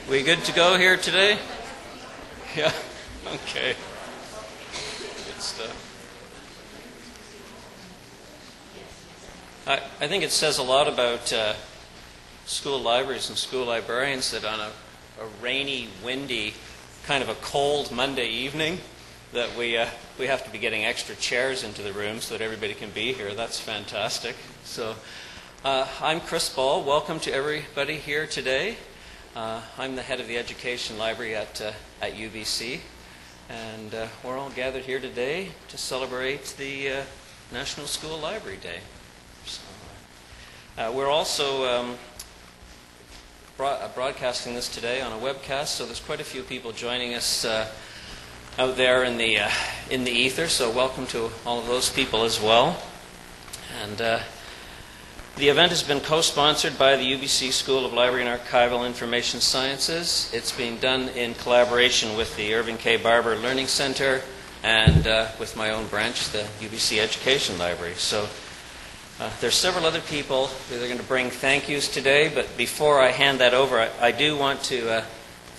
We good to go here today? Yeah, okay. Good stuff. I think it says a lot about school libraries and school librarians that on a rainy, windy, kind of a cold Monday evening that we have to be getting extra chairs into the room so that everybody can be here. That's fantastic. So I'm Chris Ball. Welcome to everybody here today. I'm the head of the Education Library at UBC, and we're all gathered here today to celebrate the National School Library Day. So, we're also broadcasting this today on a webcast, so there's quite a few people joining us out there in the ether. So welcome to all of those people as well. And the event has been co-sponsored by the UBC School of Library and Archival Information Sciences. It's being done in collaboration with the Irving K. Barber Learning Center and with my own branch, the UBC Education Library. So there's several other people that are going to bring thank yous today, but before I hand that over, I do want to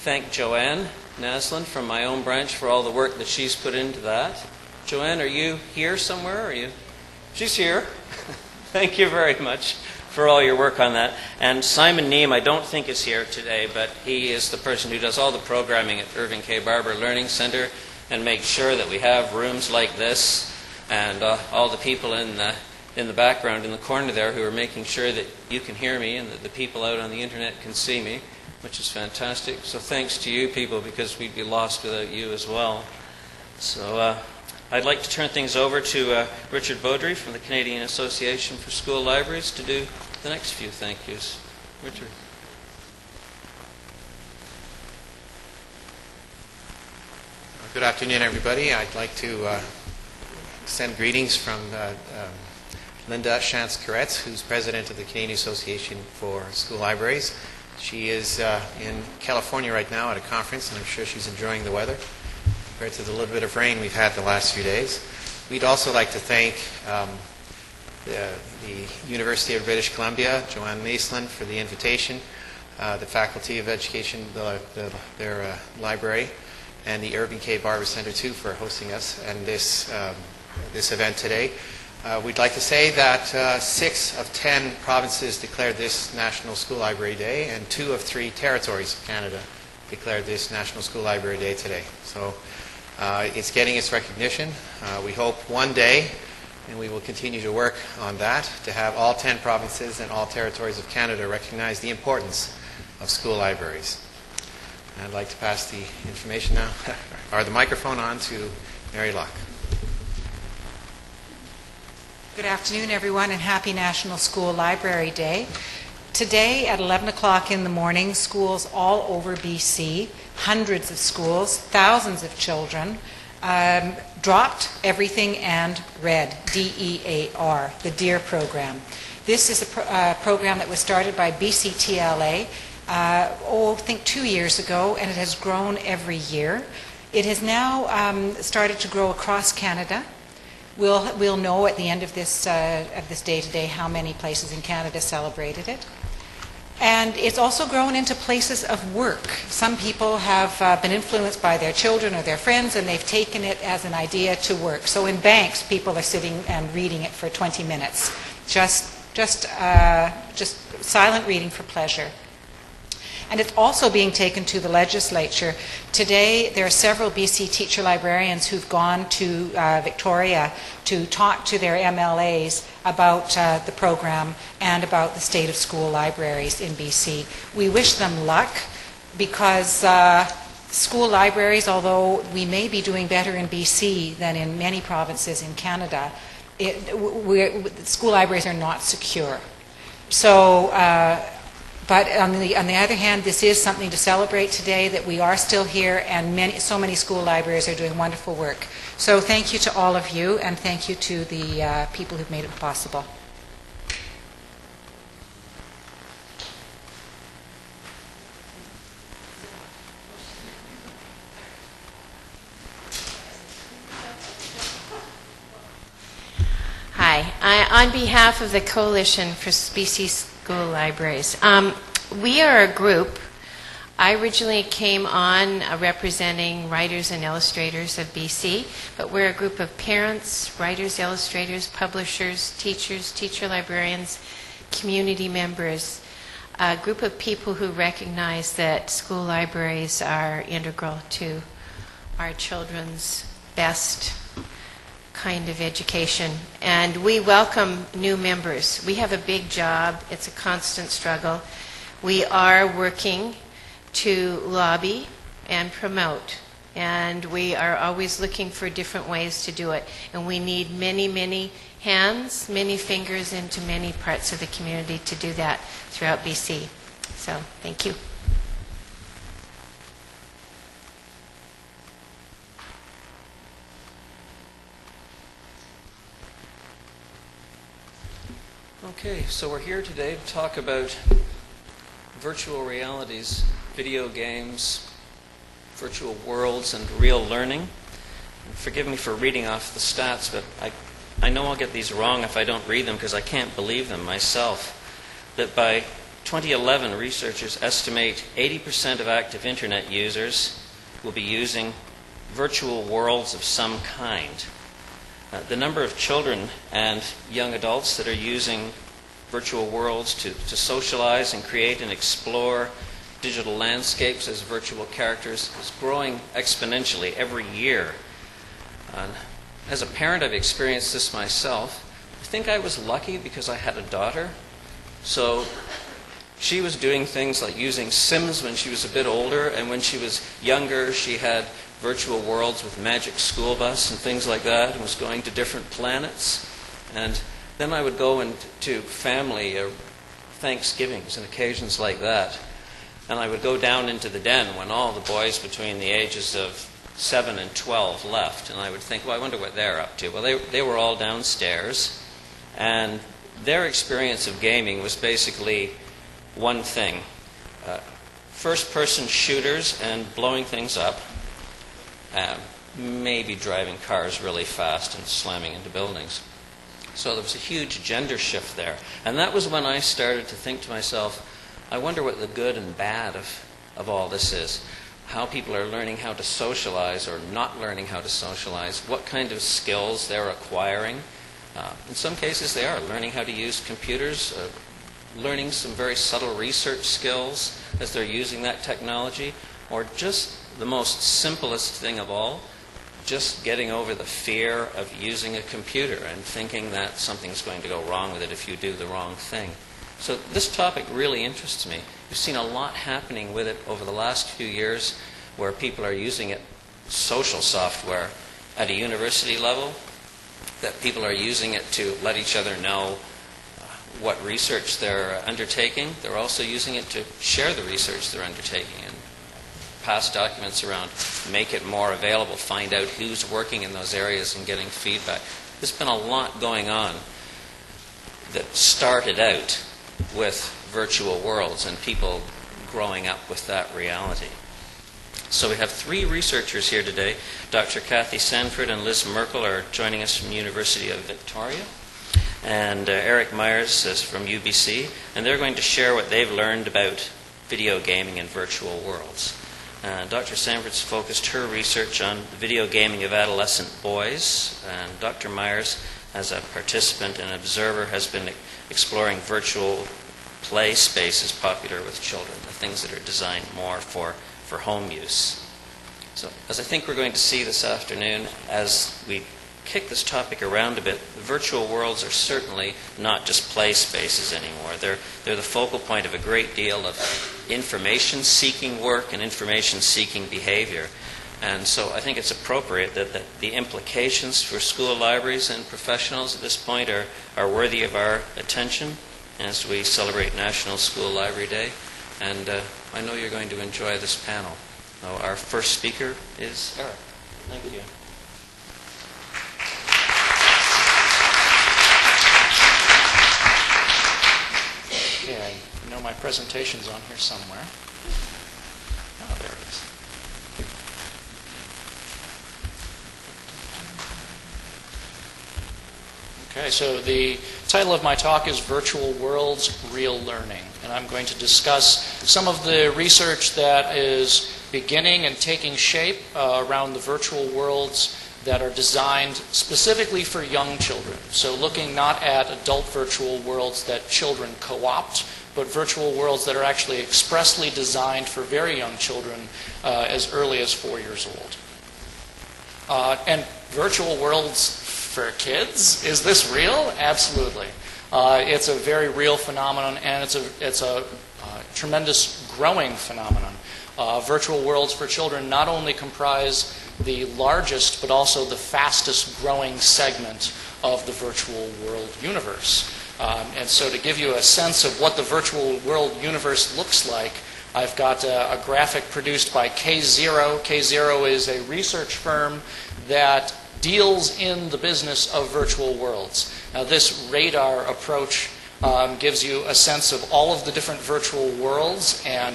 thank Joanne Naslund from my own branch for all the work that she's put into that. Joanne, are you here somewhere? Are you? She's here. Thank you very much for all your work on that. And Simon Neem, I don't think is here today, but he is the person who does all the programming at Irving K. Barber Learning Center and makes sure that we have rooms like this, and all the people in the background in the corner there who are making sure that you can hear me and that the people out on the internet can see me, which is fantastic. So thanks to you people, because we'd be lost without you as well. So I'd like to turn things over to Richard Beaudry from the Canadian Association for School Libraries to do the next few thank yous. Richard. Good afternoon, everybody. I'd like to send greetings from Linda Shantz-Koretz, who's president of the Canadian Association for School Libraries. She is in California right now at a conference, and I'm sure she's enjoying the weather compared to the little bit of rain we've had the last few days. We'd also like to thank the University of British Columbia, Joanne Maisland, for the invitation, the Faculty of Education, their library, and the Irving K. Barber Center, too, for hosting us and this event today. We'd like to say that 6 of 10 provinces declared this National School Library Day, and 2 of 3 territories of Canada declared this National School Library Day today. So it's getting its recognition. We hope one day, and we will continue to work on that, to have all 10 provinces and all territories of Canada recognize the importance of school libraries. And I'd like to pass the information now, or the microphone on to Mary Locke. Good afternoon, everyone, and happy National School Library Day. Today at 11 o'clock in the morning, schools all over BC, hundreds of schools, thousands of children, dropped everything and read, DEAR, the DEAR program. This is a program that was started by BCTLA, I think 2 years ago, and it has grown every year. It has now started to grow across Canada. We'll know at the end of this day today how many places in Canada celebrated it. And it's also grown into places of work. Some people have been influenced by their children or their friends, and they've taken it as an idea to work. So in banks, people are sitting and reading it for 20 minutes, just silent reading for pleasure. And it's also being taken to the legislature. Today, there are several BC teacher librarians who've gone to Victoria to talk to their MLAs about the program and about the state of school libraries in BC. We wish them luck, because school libraries, although we may be doing better in BC than in many provinces in Canada, school libraries are not secure. So, but on the other hand, this is something to celebrate today, that we are still here, and so many school libraries are doing wonderful work. So thank you to all of you, and thank you to the people who've made it possible. Hi, on behalf of the Coalition for BC School Libraries, we are a group I originally came on representing writers and illustrators of BC, but we're a group of parents, writers, illustrators, publishers, teachers, teacher librarians, community members, a group of people who recognize that school libraries are integral to our children's best kind of education. And we welcome new members. We have a big job. It's a constant struggle. We are working to lobby and promote, and we are always looking for different ways to do it. And we need many, many hands, many fingers into many parts of the community to do that throughout BC. So, thank you. Okay, so we're here today to talk about virtual realities, video games, virtual worlds, and real learning. And forgive me for reading off the stats, but I know I'll get these wrong if I don't read them because I can't believe them myself. That by 2011, researchers estimate 80% of active internet users will be using virtual worlds of some kind. The number of children and young adults that are using virtual worlds to socialize and create and explore digital landscapes as virtual characters is growing exponentially every year. As a parent, I've experienced this myself. I think I was lucky because I had a daughter. So she was doing things like using Sims when she was a bit older, and when she was younger, she had virtual worlds with Magic School Bus and things like that, and was going to different planets. And then I would go into family Thanksgivings and occasions like that, and I would go down into the den when all the boys between the ages of 7 and 12 left, and I would think, well, I wonder what they're up to. Well, they were all downstairs, and their experience of gaming was basically one thing. First-person shooters and blowing things up, maybe driving cars really fast and slamming into buildings. So there was a huge gender shift there. And that was when I started to think to myself, I wonder what the good and bad of all this is. How people are learning how to socialize or not learning how to socialize, what kind of skills they're acquiring. In some cases they are learning how to use computers, learning some very subtle research skills as they're using that technology, or just the most simplest thing of all, just getting over the fear of using a computer and thinking that something's going to go wrong with it if you do the wrong thing. So this topic really interests me. We've seen a lot happening with it over the last few years where people are using it, social software, at a university level, that people are using it to let each other know what research they're undertaking. They're also using it to share the research they're undertaking and pass documents around, make it more available, find out who's working in those areas and getting feedback. There's been a lot going on that started out with virtual worlds and people growing up with that reality. So we have three researchers here today. Dr. Kathy Sanford and Liz Merkel are joining us from University of Victoria, and Eric Myers is from UBC, and they're going to share what they've learned about video gaming in virtual worlds. Dr. Sanford's focused her research on the video gaming of adolescent boys, and Dr. Myers, as a participant and observer, has been exploring virtual play spaces popular with children, the things that are designed more for home use. So, as I think we're going to see this afternoon, as we kick this topic around a bit, virtual worlds are certainly not just play spaces anymore. They're the focal point of a great deal of information-seeking work and information-seeking behavior. And so I think it's appropriate that the implications for school libraries and professionals at this point are worthy of our attention as we celebrate National School Library Day. And I know you're going to enjoy this panel. Our first speaker is Eric. Thank you. Okay, I know my presentation's on here somewhere. Oh, there it is. Okay, so the title of my talk is Virtual Worlds, Real Learning. And I'm going to discuss some of the research that is beginning and taking shape around the virtual worlds that are designed specifically for young children. So looking not at adult virtual worlds that children co-opt, but virtual worlds that are actually expressly designed for very young children as early as 4 years old. And virtual worlds for kids, is this real? Absolutely. It's a very real phenomenon, and it's a tremendous growing phenomenon. Virtual worlds for children not only comprise the largest, but also the fastest growing segment of the virtual world universe. And so to give you a sense of what the virtual world universe looks like, I've got a graphic produced by K0. K0 is a research firm that deals in the business of virtual worlds. Now, this radar approach gives you a sense of all of the different virtual worlds and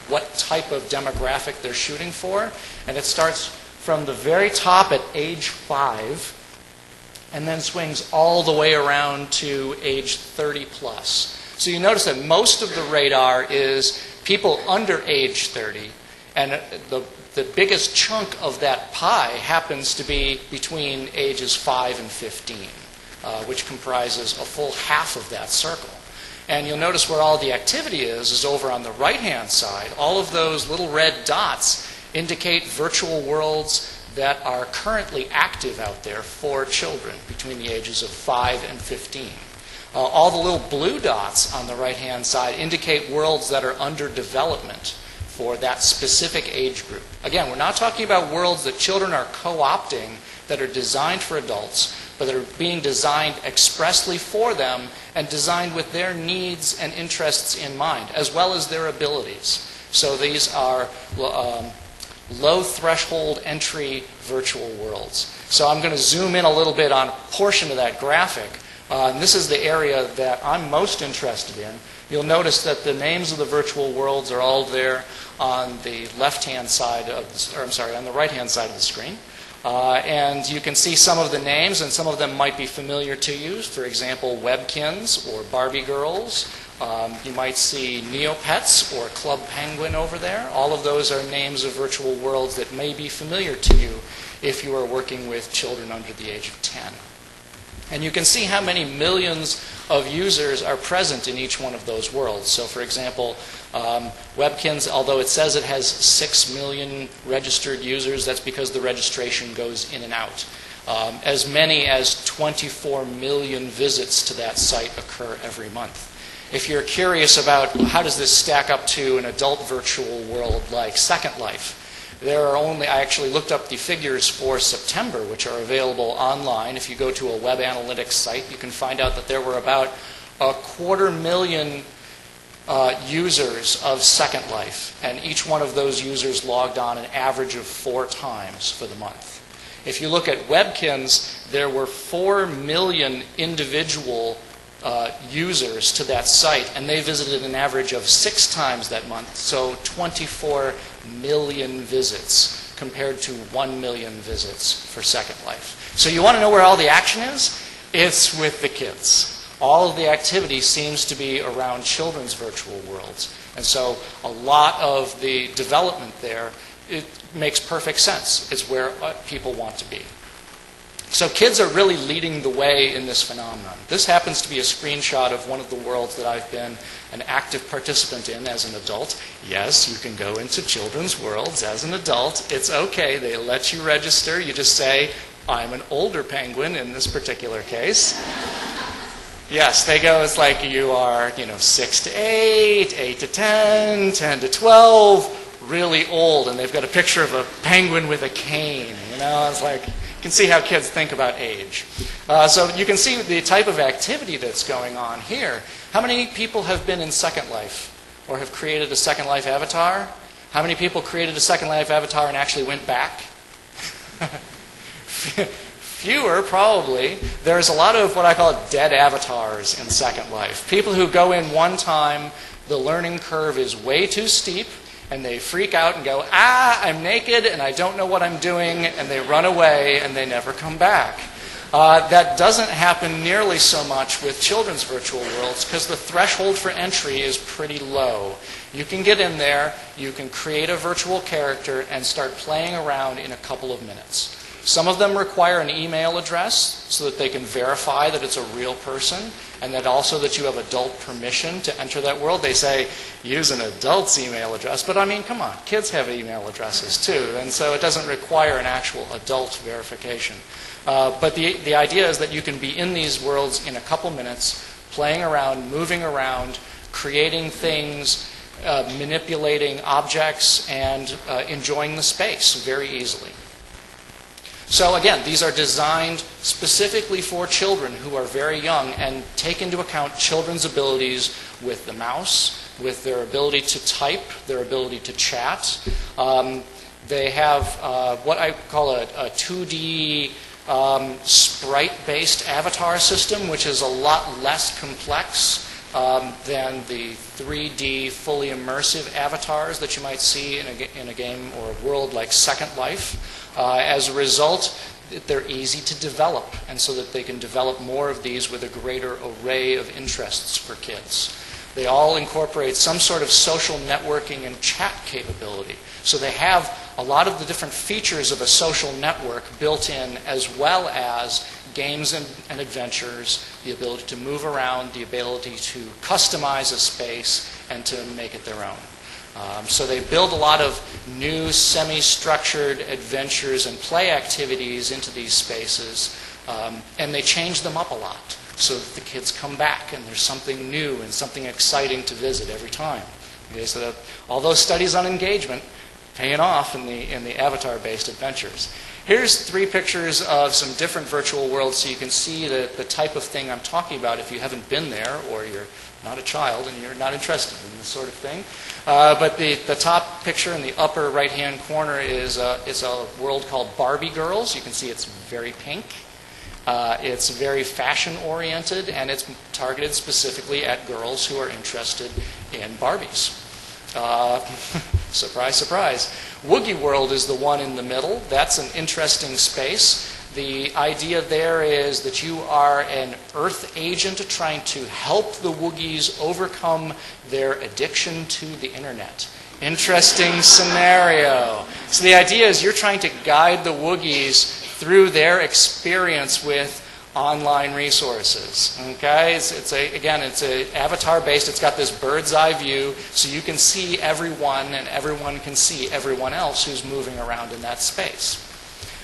what type of demographic they're shooting for. And it starts from the very top at age 5 and then swings all the way around to age 30 plus. So you notice that most of the radar is people under age 30, and the biggest chunk of that pie happens to be between ages 5 and 15, which comprises a full half of that circle. And you'll notice where all the activity is over on the right-hand side. All of those little red dots indicate virtual worlds that are currently active out there for children between the ages of 5 and 15. All the little blue dots on the right-hand side indicate worlds that are under development for that specific age group. Again, we're not talking about worlds that children are co-opting that are designed for adults, but that are being designed expressly for them and designed with their needs and interests in mind, as well as their abilities. So these are low threshold entry virtual worlds. So I'm going to zoom in a little bit on a portion of that graphic. And this is the area that I'm most interested in. You'll notice that the names of the virtual worlds are all there on the left-hand side of on the right-hand side of the screen. And you can see some of the names, and some of them might be familiar to you. For example, Webkins or Barbie Girls. You might see Neopets or Club Penguin over there. All of those are names of virtual worlds that may be familiar to you if you are working with children under the age of 10. And you can see how many millions of users are present in each one of those worlds. So for example, Webkins, although it says it has 6 million registered users, that's because the registration goes in and out. As many as 24 million visits to that site occur every month. If you're curious about how does this stack up to an adult virtual world like Second Life, there are only, I actually looked up the figures for September, which are available online. If you go to a web analytics site, you can find out that there were about 250,000 users of Second Life, and each one of those users logged on an average of 4 times for the month. If you look at Webkins, there were 4 million individual users to that site, and they visited an average of 6 times that month, so 24 million visits compared to 1 million visits for Second Life. So you want to know where all the action is? It's with the kids. All of the activity seems to be around children's virtual worlds. And so a lot of the development there, it makes perfect sense. It's where people want to be. So kids are really leading the way in this phenomenon. This happens to be a screenshot of one of the worlds that I've been an active participant in as an adult. Yes, you can go into children's worlds as an adult. It's okay. They let you register. You just say, I'm an older penguin in this particular case. Yes, they go, it's like you are, 6 to 8, 8 to 10, 10 to 12, really old. And they've got a picture of a penguin with a cane. It's like, you can see how kids think about age. So you can see the type of activity that's going on here. How many people have been in Second Life or have created a Second Life avatar? How many people created a Second Life avatar and actually went back? Fewer, probably. There's a lot of what I call dead avatars in Second Life. People who go in one time, the learning curve is way too steep, and they freak out and go, I'm naked and I don't know what I'm doing, and they run away and they never come back. That doesn't happen nearly so much with children's virtual worlds because the threshold for entry is pretty low. You can get in there, you can create a virtual character and start playing around in a couple of minutes. Some of them require an email address so that they can verify that it's a real person and that also that you have adult permission to enter that world. They say, use an adult's email address, but I mean, come on, kids have email addresses too, and so it doesn't require an actual adult verification. But the idea is that you can be in these worlds in a couple minutes, playing around, moving around, creating things, manipulating objects, and enjoying the space very easily. So again, these are designed specifically for children who are very young and take into account children's abilities with the mouse, with their ability to type, their ability to chat. They have what I call a 2D sprite-based avatar system, which is a lot less complex than the 3D fully immersive avatars that you might see in a game or a world like Second Life. As a result, they're easy to develop, and so that they can develop more of these with a greater array of interests for kids. They all incorporate some sort of social networking and chat capability. So they have a lot of the different features of a social network built in, as well as games and adventures, the ability to move around, the ability to customize a space, and to make it their own. So they build a lot of new semi-structured adventures and play activities into these spaces, and they change them up a lot so that the kids come back and there's something new and something exciting to visit every time. Okay, so that all those studies on engagement paying off in the avatar-based adventures. Here's 3 pictures of some different virtual worlds so you can see the type of thing I'm talking about if you haven't been there or you're not a child and you're not interested in this sort of thing. But the top picture in the upper right-hand corner is a world called Barbie Girls. You can see it's very pink. It's very fashion-oriented, and it's targeted specifically at girls who are interested in Barbies. Surprise, surprise. Woogie World is the one in the middle. That's an interesting space. The idea there is that you are an Earth agent trying to help the Woogies overcome their addiction to the internet. Interesting scenario. So the idea is you're trying to guide the Woogies through their experience with online resources. Okay, it's an avatar based. It's got this bird's eye view, so you can see everyone, and everyone can see everyone else who's moving around in that space.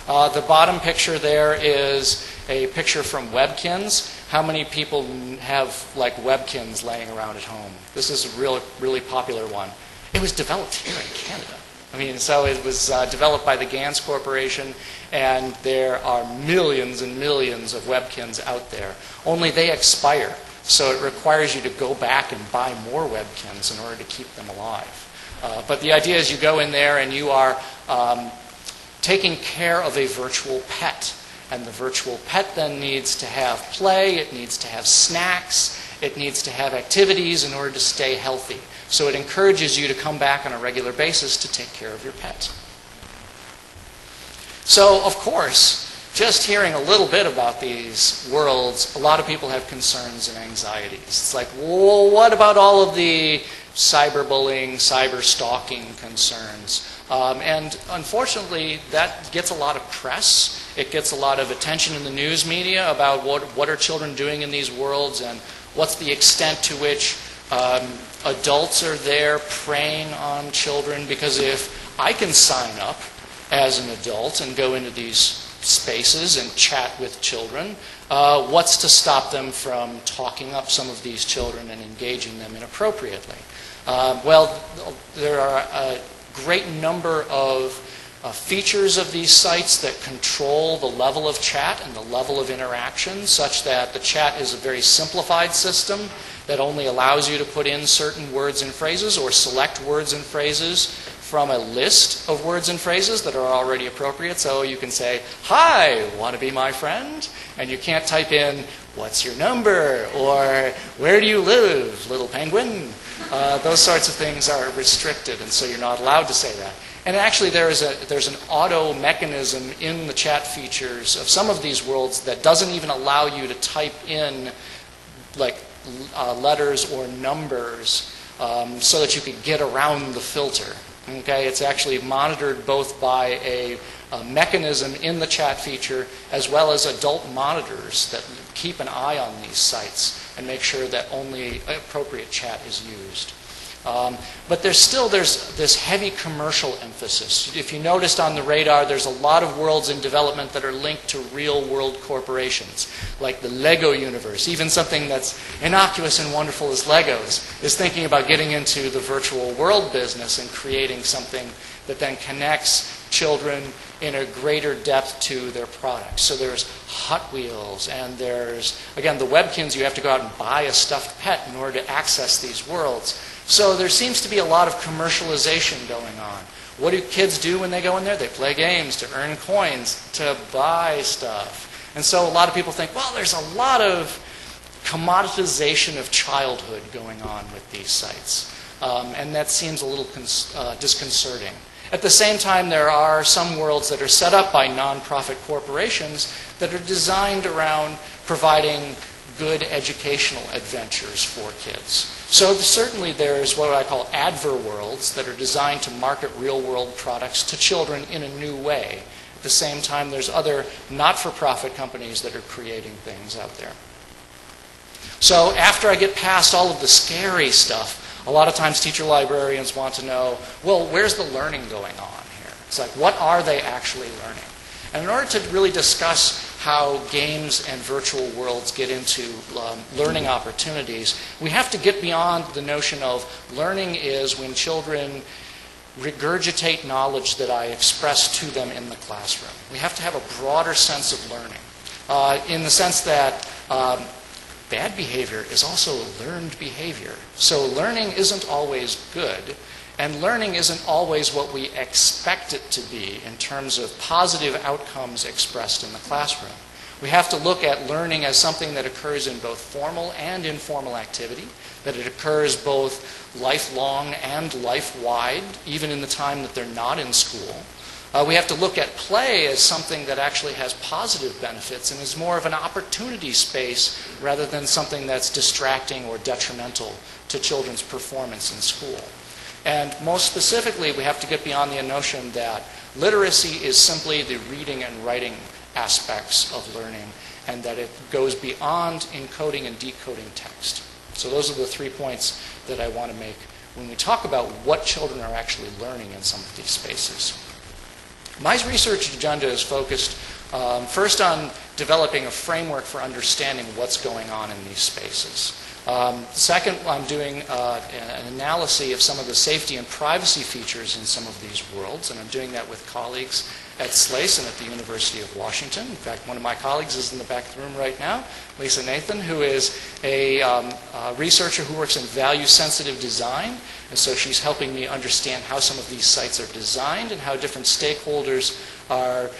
The bottom picture there is a picture from Webkins. How many people have like Webkins laying around at home? This is a really popular one. It was developed here in Canada. I mean, so it was developed by the Gans Corporation, and there are millions and millions of Webkins out there. Only they expire, so it requires you to go back and buy more Webkins in order to keep them alive. But the idea is you go in there and you are taking care of a virtual pet. And the virtual pet then needs to have play, it needs to have snacks, it needs to have activities in order to stay healthy. So it encourages you to come back on a regular basis to take care of your pet. So, of course, just hearing a little bit about these worlds, a lot of people have concerns and anxieties. It's like, well, what about all of the cyberbullying, cyber-stalking concerns? And unfortunately, that gets a lot of press. It gets a lot of attention in the news media about what are children doing in these worlds and what's the extent to which adults are there preying on children. Because if I can sign up as an adult and go into these spaces and chat with children, what's to stop them from talking up some of these children and engaging them inappropriately? Well, there are a great number of features of these sites that control the level of chat and the level of interaction, such that the chat is a very simplified system that only allows you to put in certain words and phrases or select words and phrases from a list of words and phrases that are already appropriate. So you can say, "Hi, want to be my friend?" And you can't type in, "What's your number?" or "Where do you live, little penguin?" Those sorts of things are restricted, and so you're not allowed to say that. And actually, there's an auto mechanism in the chat features of some of these worlds that doesn't even allow you to type in like letters or numbers so that you could get around the filter. Okay, it's actually monitored both by a mechanism in the chat feature as well as adult monitors that keep an eye on these sites and make sure that only appropriate chat is used. But there's this heavy commercial emphasis. If you noticed on the radar, there's a lot of worlds in development that are linked to real-world corporations, like the Lego universe. Even something that's innocuous and wonderful as Legos is thinking about getting into the virtual world business and creating something that then connects children in a greater depth to their products. So there's Hot Wheels, and there's, again, the Webkins. You have to go out and buy a stuffed pet in order to access these worlds. So there seems to be a lot of commercialization going on. What do kids do when they go in there? They play games to earn coins, to buy stuff. And so a lot of people think, well, there's a lot of commoditization of childhood going on with these sites. And that seems a little disconcerting. At the same time, there are some worlds that are set up by nonprofit corporations that are designed around providing good educational adventures for kids. So certainly there's what I call adver worlds that are designed to market real-world products to children in a new way. At the same time, there's other not-for-profit companies that are creating things out there. So after I get past all of the scary stuff, a lot of times teacher librarians want to know, well, where's the learning going on here? It's like, what are they actually learning? And in order to really discuss how games and virtual worlds get into learning opportunities, we have to get beyond the notion of learning is when children regurgitate knowledge that I express to them in the classroom. We have to have a broader sense of learning, in the sense that bad behavior is also learned behavior. So learning isn't always good, and learning isn't always what we expect it to be in terms of positive outcomes expressed in the classroom. We have to look at learning as something that occurs in both formal and informal activity, that it occurs both lifelong and life-wide, even in the time that they're not in school. We have to look at play as something that actually has positive benefits and is more of an opportunity space rather than something that's distracting or detrimental to children's performance in school. And most specifically, we have to get beyond the notion that literacy is simply the reading and writing aspects of learning, and that it goes beyond encoding and decoding text. So those are the 3 points that I want to make when we talk about what children are actually learning in some of these spaces. My research agenda is focused first on developing a framework for understanding what's going on in these spaces. Second, I'm doing an analysis of some of the safety and privacy features in some of these worlds, and I'm doing that with colleagues at SLACE and at the University of Washington. In fact, one of my colleagues is in the back of the room right now, Lisa Nathan, who is a researcher who works in value-sensitive design. And so she's helping me understand how some of these sites are designed and how different stakeholders are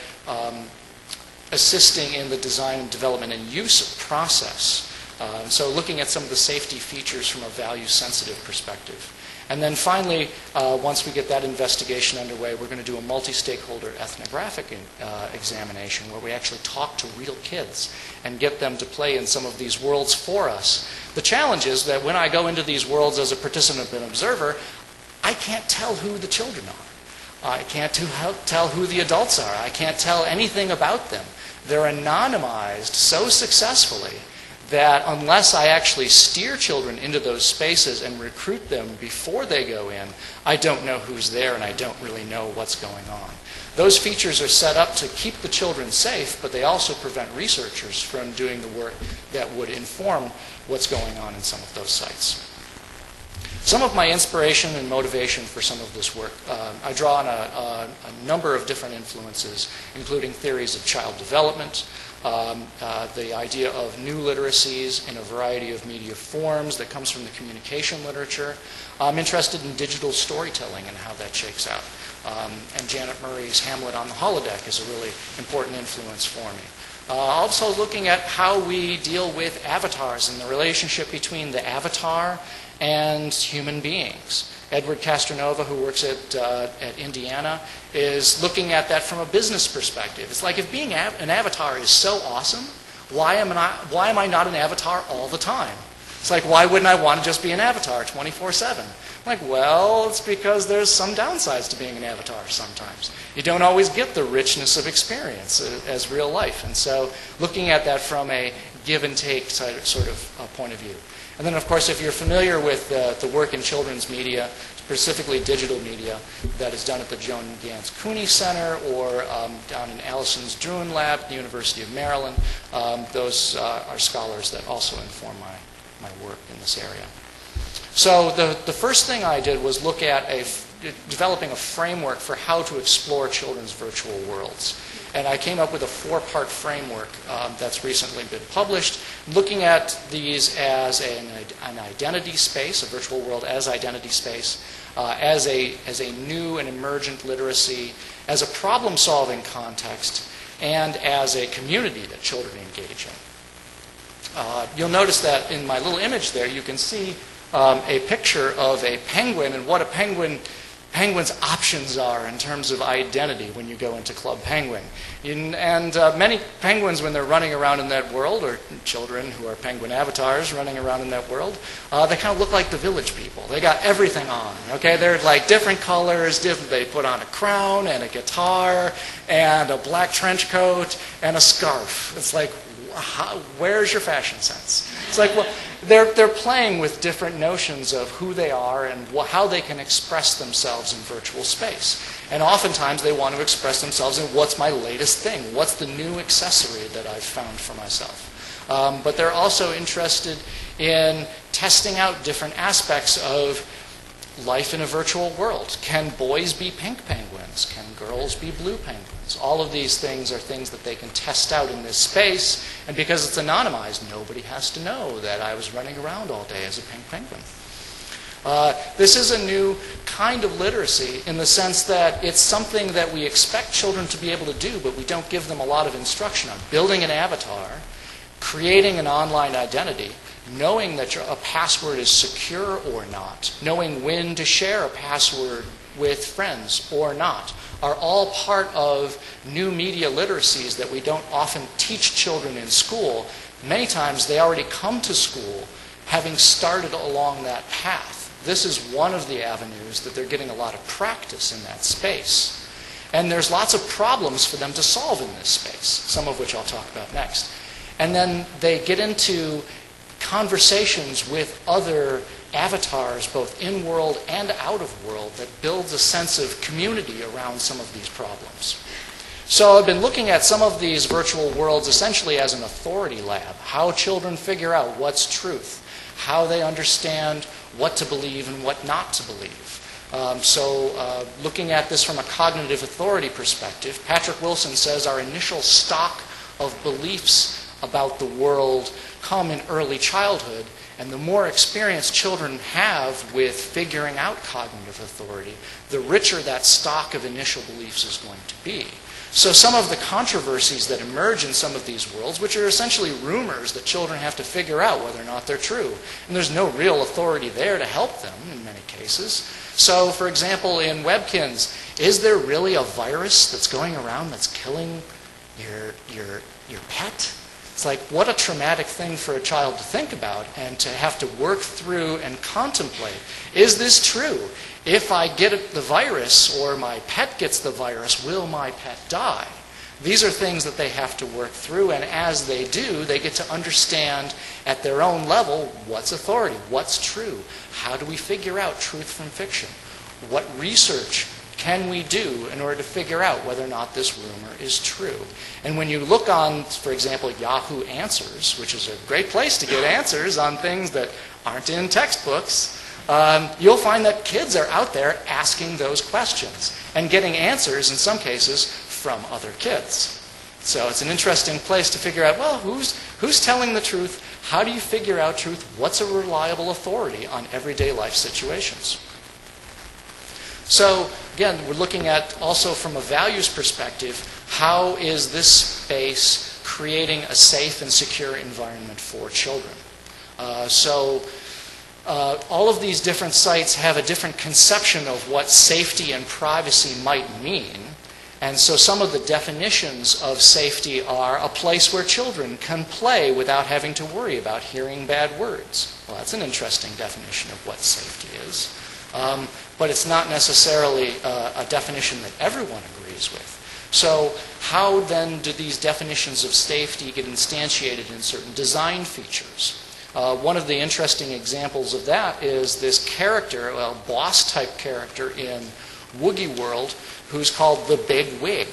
assisting in the design and development and use process. So looking at some of the safety features from a value-sensitive perspective. And then finally, once we get that investigation underway, we're going to do a multi-stakeholder ethnographic examination where we actually talk to real kids and get them to play in some of these worlds for us. The challenge is that when I go into these worlds as a participant and observer, I can't tell who the children are. I can't tell who the adults are. I can't tell anything about them. They're anonymized so successfully that unless I actually steer children into those spaces and recruit them before they go in, I don't know who's there and I don't really know what's going on. Those features are set up to keep the children safe, but they also prevent researchers from doing the work that would inform what's going on in some of those sites. Some of my inspiration and motivation for some of this work, I draw on a number of different influences, including theories of child development, the idea of new literacies in a variety of media forms that comes from the communication literature. I'm interested in digital storytelling and how that shakes out. And Janet Murray's Hamlet on the holodeck is a really important influence for me. Also looking at how we deal with avatars and the relationship between the avatar and human beings. Edward Castronova, who works at Indiana, is looking at that from a business perspective. It's like, if being an avatar is so awesome, why am I not an avatar all the time? It's like, why wouldn't I want to just be an avatar 24/7? Like, well, it's because there's some downsides to being an avatar sometimes. You don't always get the richness of experience as real life. And so looking at that from a give and take sort of point of view. And then, of course, if you're familiar with the work in children's media, specifically digital media, that is done at the Joan Gans Cooney Center or down in Allison's Druin Lab at the University of Maryland, those are scholars that also inform my work in this area. So the first thing I did was look at developing a framework for how to explore children's virtual worlds. And I came up with a 4-part framework that's recently been published, looking at these as an identity space, a virtual world as identity space, as a new and emergent literacy, as a problem-solving context, and as a community that children engage in. You'll notice that in my little image there, you can see a picture of a penguin and what a penguin's options are in terms of identity when you go into Club Penguin. And many penguins, when they're running around in that world, or children who are penguin avatars running around in that world, they kind of look like the village people. They got everything on, okay? They're like different colors, they put on a crown and a guitar and a black trench coat and a scarf. It's like, where's your fashion sense? It's like, well, they're playing with different notions of who they are and how they can express themselves in virtual space. And oftentimes they want to express themselves in what's my latest thing, what's the new accessory that I've found for myself. But they're also interested in testing out different aspects of life in a virtual world. Can boys be pink penguins? Can girls be blue penguins? All of these things are things that they can test out in this space, and because it's anonymized, nobody has to know that I was running around all day as a pink penguin. This is a new kind of literacy in the sense that it's something that we expect children to be able to do, but we don't give them a lot of instruction on. Building an avatar, creating an online identity, knowing that a password is secure or not, knowing when to share a password with friends or not, are all part of new media literacies that we don't often teach children in school. Many times they already come to school having started along that path. This is one of the avenues that they're getting a lot of practice in that space. And there's lots of problems for them to solve in this space, some of which I'll talk about next. And then they get into conversations with other avatars, both in-world and out-of-world, that builds a sense of community around some of these problems. So I've been looking at some of these virtual worlds essentially as an authority lab, how children figure out what's truth, how they understand what to believe and what not to believe. Looking at this from a cognitive authority perspective, Patrick Wilson says our initial stock of beliefs about the world come in early childhood, and the more experience children have with figuring out cognitive authority, the richer that stock of initial beliefs is going to be. So some of the controversies that emerge in some of these worlds, which are essentially rumors that children have to figure out whether or not they're true, and there's no real authority there to help them in many cases. So, for example, in Webkinz, is there really a virus that's going around that's killing your pet? It's like, what a traumatic thing for a child to think about and to have to work through and contemplate. Is this true? If I get the virus or my pet gets the virus, will my pet die? These are things that they have to work through, and as they do, they get to understand at their own level what's authority, what's true, how do we figure out truth from fiction, what research can we do in order to figure out whether or not this rumor is true. And when you look on, for example, Yahoo Answers, which is a great place to get answers on things that aren't in textbooks, you'll find that kids are out there asking those questions and getting answers, in some cases, from other kids. So it's an interesting place to figure out, well, who's telling the truth? How do you figure out truth? What's a reliable authority on everyday life situations? So, again, we're looking at also from a values perspective, how is this space creating a safe and secure environment for children? all of these different sites have a different conception of what safety and privacy might mean. And so some of the definitions of safety are a place where children can play without having to worry about hearing bad words. Well, that's an interesting definition of what safety is. But it's not necessarily a definition that everyone agrees with. So how then do these definitions of safety get instantiated in certain design features? One of the interesting examples of that is this character, a boss-type character in Woogie World, who's called the Big Wig.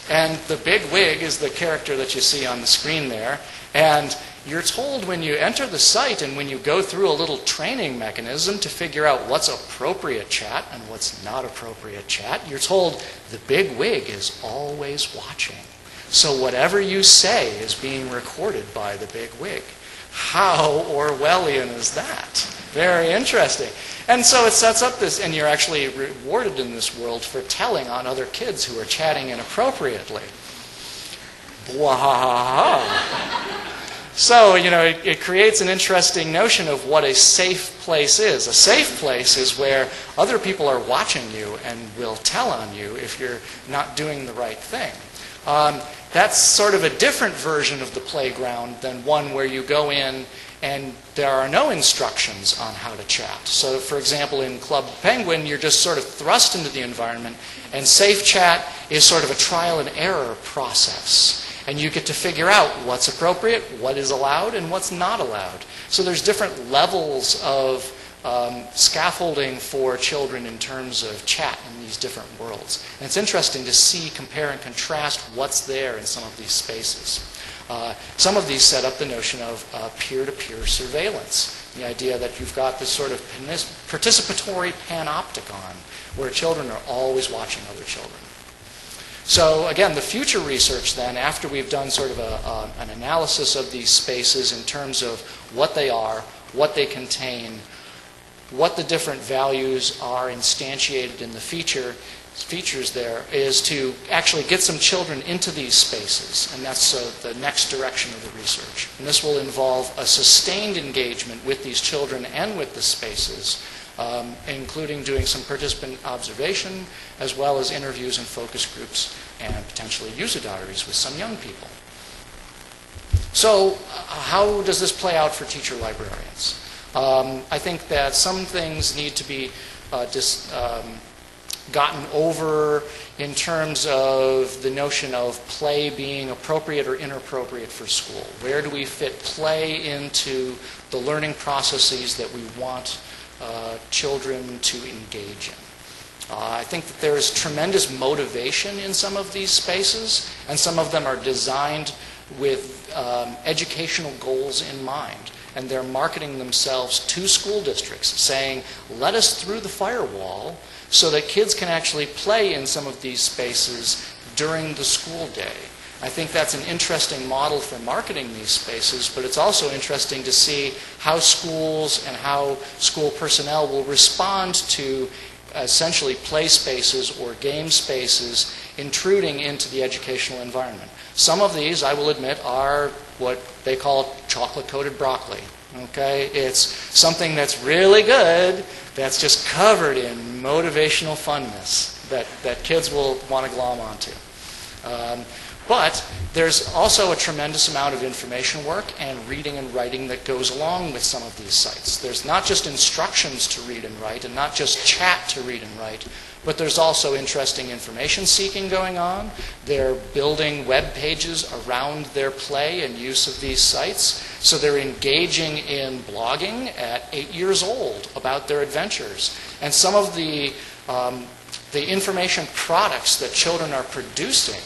And the Big Wig is the character that you see on the screen there. And you're told when you enter the site and when you go through a little training mechanism to figure out what's appropriate chat and what's not appropriate chat, you're told the Big Wig is always watching. So whatever you say is being recorded by the Big Wig. How Orwellian is that? Very interesting. And so it sets up this, and you're actually rewarded in this world for telling on other kids who are chatting inappropriately. Blah. So, it creates an interesting notion of what a safe place is. A safe place is where other people are watching you and will tell on you if you're not doing the right thing. That's sort of a different version of the playground than one where you go in and there are no instructions on how to chat. So, for example, in Club Penguin, you're just sort of thrust into the environment, and safe chat is sort of a trial and error process. And you get to figure out what's appropriate, what is allowed, and what's not allowed. So there's different levels of scaffolding for children in terms of chat in these different worlds. And it's interesting to see, compare, and contrast what's there in some of these spaces. Some of these set up the notion of peer-to-peer surveillance, the idea that you've got this sort of participatory panopticon where children are always watching other children. So again, the future research then, after we've done sort of an analysis of these spaces in terms of what they are, what they contain, what the different values are instantiated in the features there, is to actually get some children into these spaces. And that's the next direction of the research. And this will involve a sustained engagement with these children and with the spaces, including doing some participant observation, as well as interviews and focus groups, and potentially user diaries with some young people. So how does this play out for teacher librarians? I think that some things need to be gotten over in terms of the notion of play being appropriate or inappropriate for school. Where do we fit play into the learning processes that we want children to engage in? I think that there is tremendous motivation in some of these spaces, and some of them are designed with educational goals in mind. And they're marketing themselves to school districts, saying, let us through the firewall so that kids can actually play in some of these spaces during the school day. I think that's an interesting model for marketing these spaces, but it's also interesting to see how schools and how school personnel will respond to essentially play spaces or game spaces intruding into the educational environment. Some of these, I will admit, are what they call chocolate-coated broccoli. Okay? It's something that's really good that's just covered in motivational funness that kids will want to glom onto. But there's also a tremendous amount of information work and reading and writing that goes along with some of these sites. There's not just instructions to read and write, and not just chat to read and write, but there's also interesting information seeking going on. They're building web pages around their play and use of these sites. So they're engaging in blogging at 8 years old about their adventures. And some of the information products that children are producing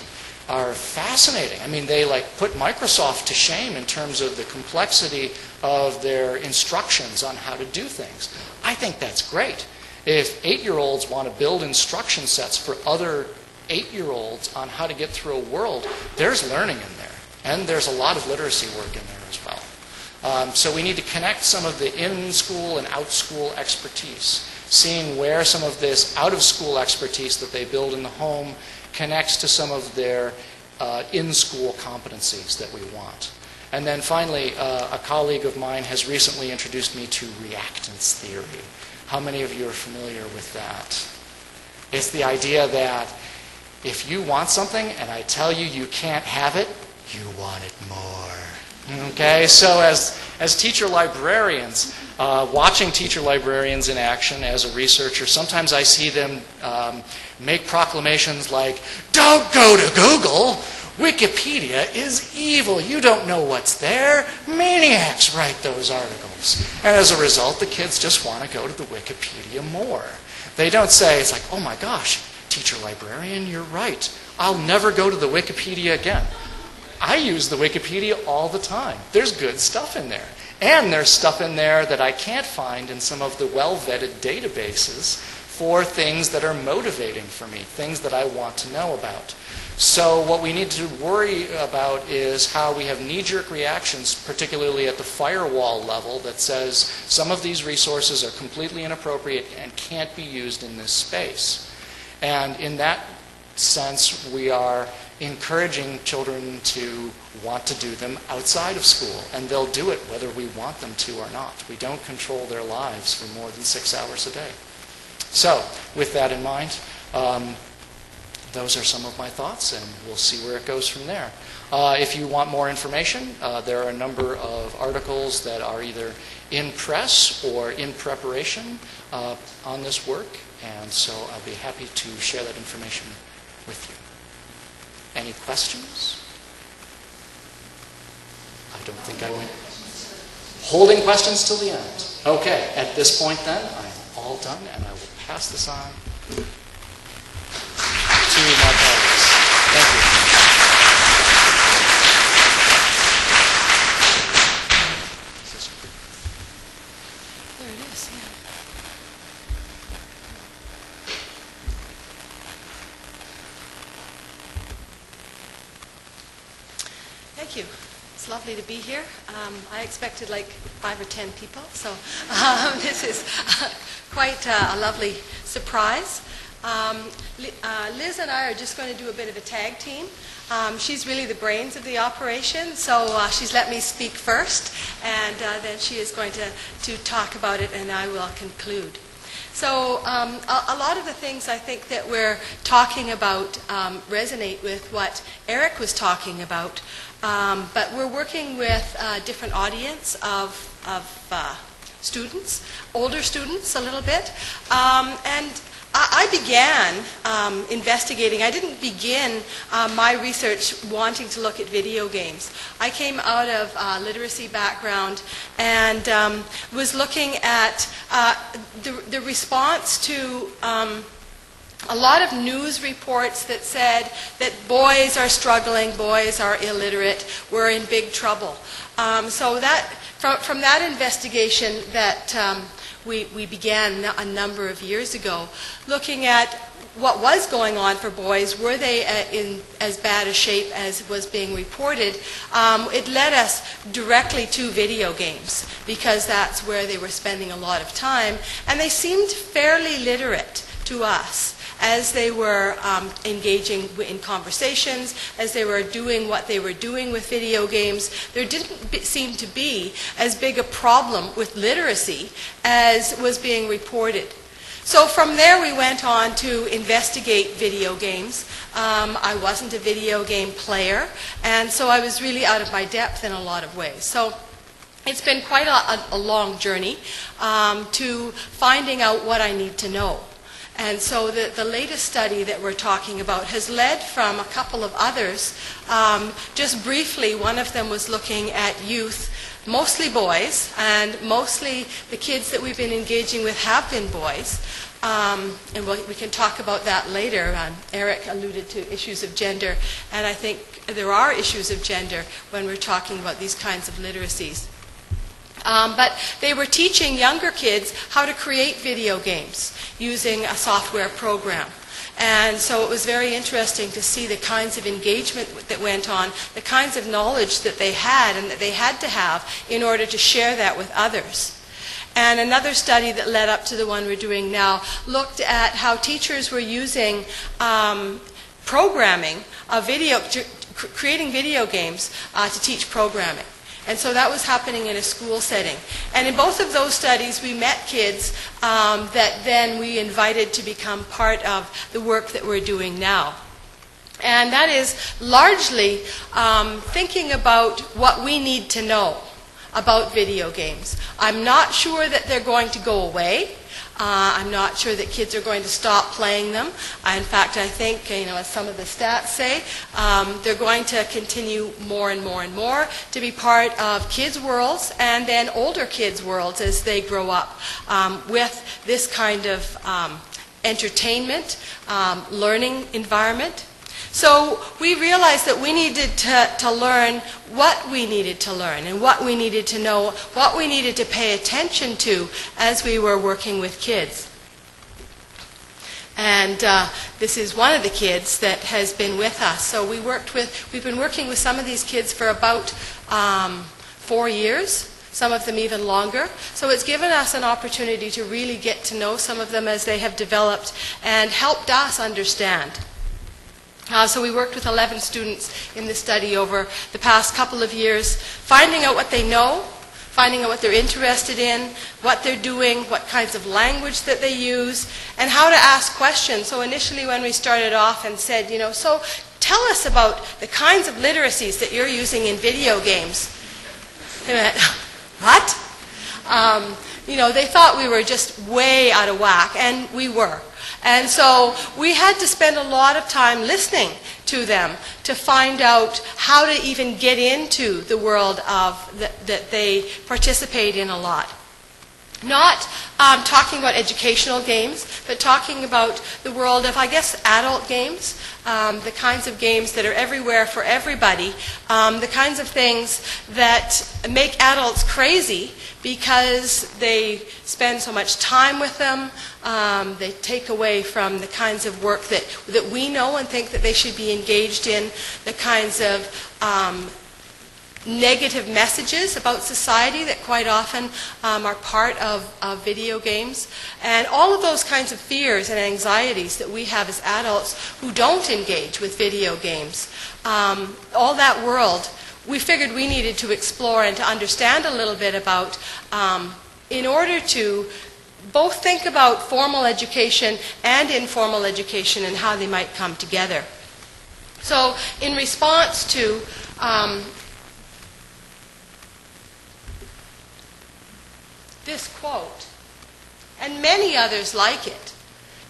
are fascinating. I mean, they put Microsoft to shame in terms of the complexity of their instructions on how to do things. I think that's great. If 8-year-olds want to build instruction sets for other 8-year-olds on how to get through a world, there's learning in there. And there's a lot of literacy work in there as well. So we need to connect some of the in-school and out-school expertise, seeing where some of this out-of-school expertise that they build in the home connects to some of their in-school competencies that we want. And then finally, a colleague of mine has recently introduced me to reactance theory. How many of you are familiar with that? It's the idea that if you want something and I tell you you can't have it, you want it more. Okay, so as teacher librarians, watching teacher librarians in action as a researcher, sometimes I see them make proclamations like, "Don't go to Google! Wikipedia is evil. You don't know what's there. Maniacs write those articles." And as a result, the kids just want to go to the Wikipedia more. They don't say, it's like, "Oh my gosh, teacher librarian, you're right. I'll never go to the Wikipedia again." I use the Wikipedia all the time. There's good stuff in there. And there's stuff in there that I can't find in some of the well-vetted databases for things that are motivating for me, things that I want to know about. So what we need to worry about is how we have knee-jerk reactions, particularly at the firewall level, that says some of these resources are completely inappropriate and can't be used in this space. And in that sense, we are encouraging children to want to do them outside of school, and they'll do it whether we want them to or not. We don't control their lives for more than 6 hours a day. So, with that in mind, those are some of my thoughts, and we'll see where it goes from there. If you want more information, there are a number of articles that are either in press or in preparation on this work, and so I'll be happy to share that information with you. Any questions? I don't think I went. Holding questions till the end. Okay, at this point then, I'm all done, and I will pass this on to my colleagues. Thank you. There it is, yeah. Thank you. It's lovely to be here. I expected like 5 or 10 people, so this is quite a lovely surprise. Liz and I are just going to do a bit of a tag team. She's really the brains of the operation, so she's let me speak first, and then she is going to talk about it, and I will conclude. So a lot of the things I think that we're talking about resonate with what Eric was talking about, but we're working with a different audience of students, older students a little bit, and I began investigating. I didn't begin my research wanting to look at video games. I came out of a literacy background and was looking at the response to a lot of news reports that said that boys are struggling, boys are illiterate, we're in big trouble. So that from that investigation that we began a number of years ago, looking at what was going on for boys. Were they in as bad a shape as was being reported? It led us directly to video games, because that's where they were spending a lot of time, and they seemed fairly literate to us as they were engaging in conversations, as they were doing what they were doing with video games. There didn't seem to be as big a problem with literacy as was being reported. So from there we went on to investigate video games. I wasn't a video game player, and so I was really out of my depth in a lot of ways. So it's been quite a long journey to finding out what I need to know. And so the latest study that we're talking about has led from a couple of others. Just briefly, one of them was looking at youth, mostly boys, and mostly the kids that we've been engaging with have been boys. And we can talk about that later. Eric alluded to issues of gender, and I think there are issues of gender when we're talking about these kinds of literacies. But they were teaching younger kids how to create video games using a software program. And so it was very interesting to see the kinds of engagement that went on, the kinds of knowledge that they had and that they had to have in order to share that with others. And another study that led up to the one we're doing now looked at how teachers were using programming, creating video games to teach programming. And so that was happening in a school setting. And in both of those studies, we met kids that then we invited to become part of the work that we're doing now. And that is largely thinking about what we need to know about video games. I'm not sure that they're going to go away. I'm not sure that kids are going to stop playing them. In fact, I think, as some of the stats say, they're going to continue more and more and more to be part of kids' worlds and then older kids' worlds as they grow up with this kind of entertainment, learning environment. So we realized that we needed to learn what we needed to learn and what we needed to know, what we needed to pay attention to as we were working with kids. And this is one of the kids that has been with us. So we've been working with some of these kids for about 4 years, some of them even longer. So it's given us an opportunity to really get to know some of them as they have developed and helped us understand. So we worked with 11 students in this study over the past couple of years, finding out what they know, finding out what they're interested in, what they're doing, what kinds of language that they use, and how to ask questions. So initially when we started off and said, so tell us about the kinds of literacies that you're using in video games. They went, what? They thought we were just way out of whack, and we were. And so we had to spend a lot of time listening to them to find out how to even get into the world that they participate in a lot. Not talking about educational games, but talking about the world of, adult games, the kinds of games that are everywhere for everybody, the kinds of things that make adults crazy because they spend so much time with them, they take away from the kinds of work that we know and think that they should be engaged in, the kinds of negative messages about society that quite often are part of video games, and all of those kinds of fears and anxieties that we have as adults who don't engage with video games. All that world we figured we needed to explore and to understand a little bit about in order to both think about formal education and informal education and how they might come together. So in response to this quote, and many others like it.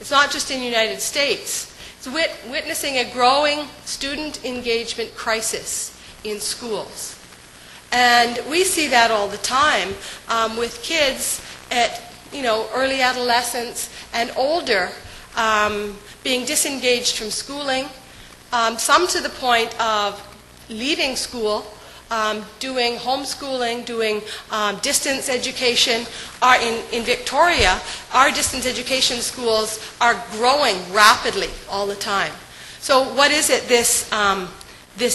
It's not just in the United States. It's witnessing a growing student engagement crisis in schools. And we see that all the time with kids at early adolescence and older being disengaged from schooling, some to the point of leaving school, doing homeschooling, doing distance education. In Victoria, our distance education schools are growing rapidly all the time. So what is it, this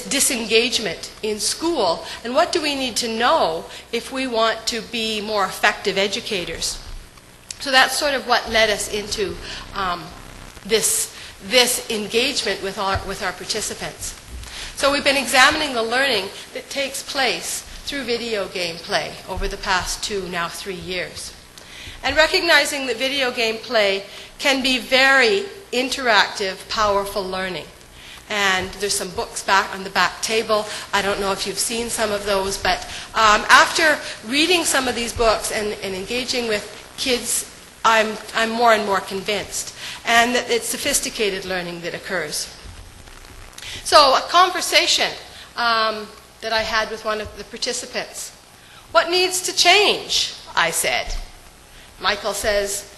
disengagement in school, and what do we need to know if we want to be more effective educators? So that's sort of what led us into this engagement with our participants. So we've been examining the learning that takes place through video game play over the past 2, now 3 years. And recognizing that video game play can be very interactive, powerful learning. And there's some books back on the back table. I don't know if you've seen some of those, but after reading some of these books and engaging with kids, I'm more and more convinced. And that it's sophisticated learning that occurs. So a conversation that I had with one of the participants. What needs to change? I said. Michael says,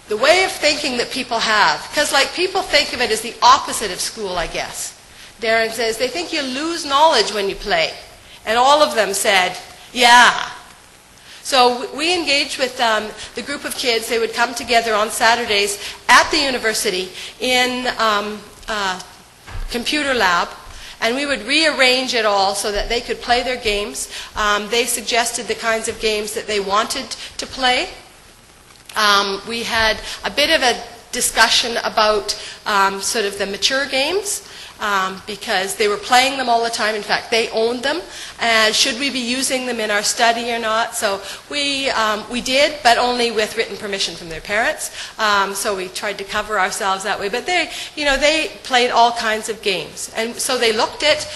the way of thinking that people have. Because people think of it as the opposite of school, I guess. Darren says, they think you lose knowledge when you play. And all of them said, yeah. So we engaged with the group of kids. They would come together on Saturdays at the university in computer lab, and we would rearrange it all so that they could play their games. They suggested the kinds of games that they wanted to play. We had a bit of a discussion about sort of the mature games, because they were playing them all the time. In fact, they owned them. And should we be using them in our study or not? So we did, but only with written permission from their parents. So we tried to cover ourselves that way. But they played all kinds of games. And so they looked at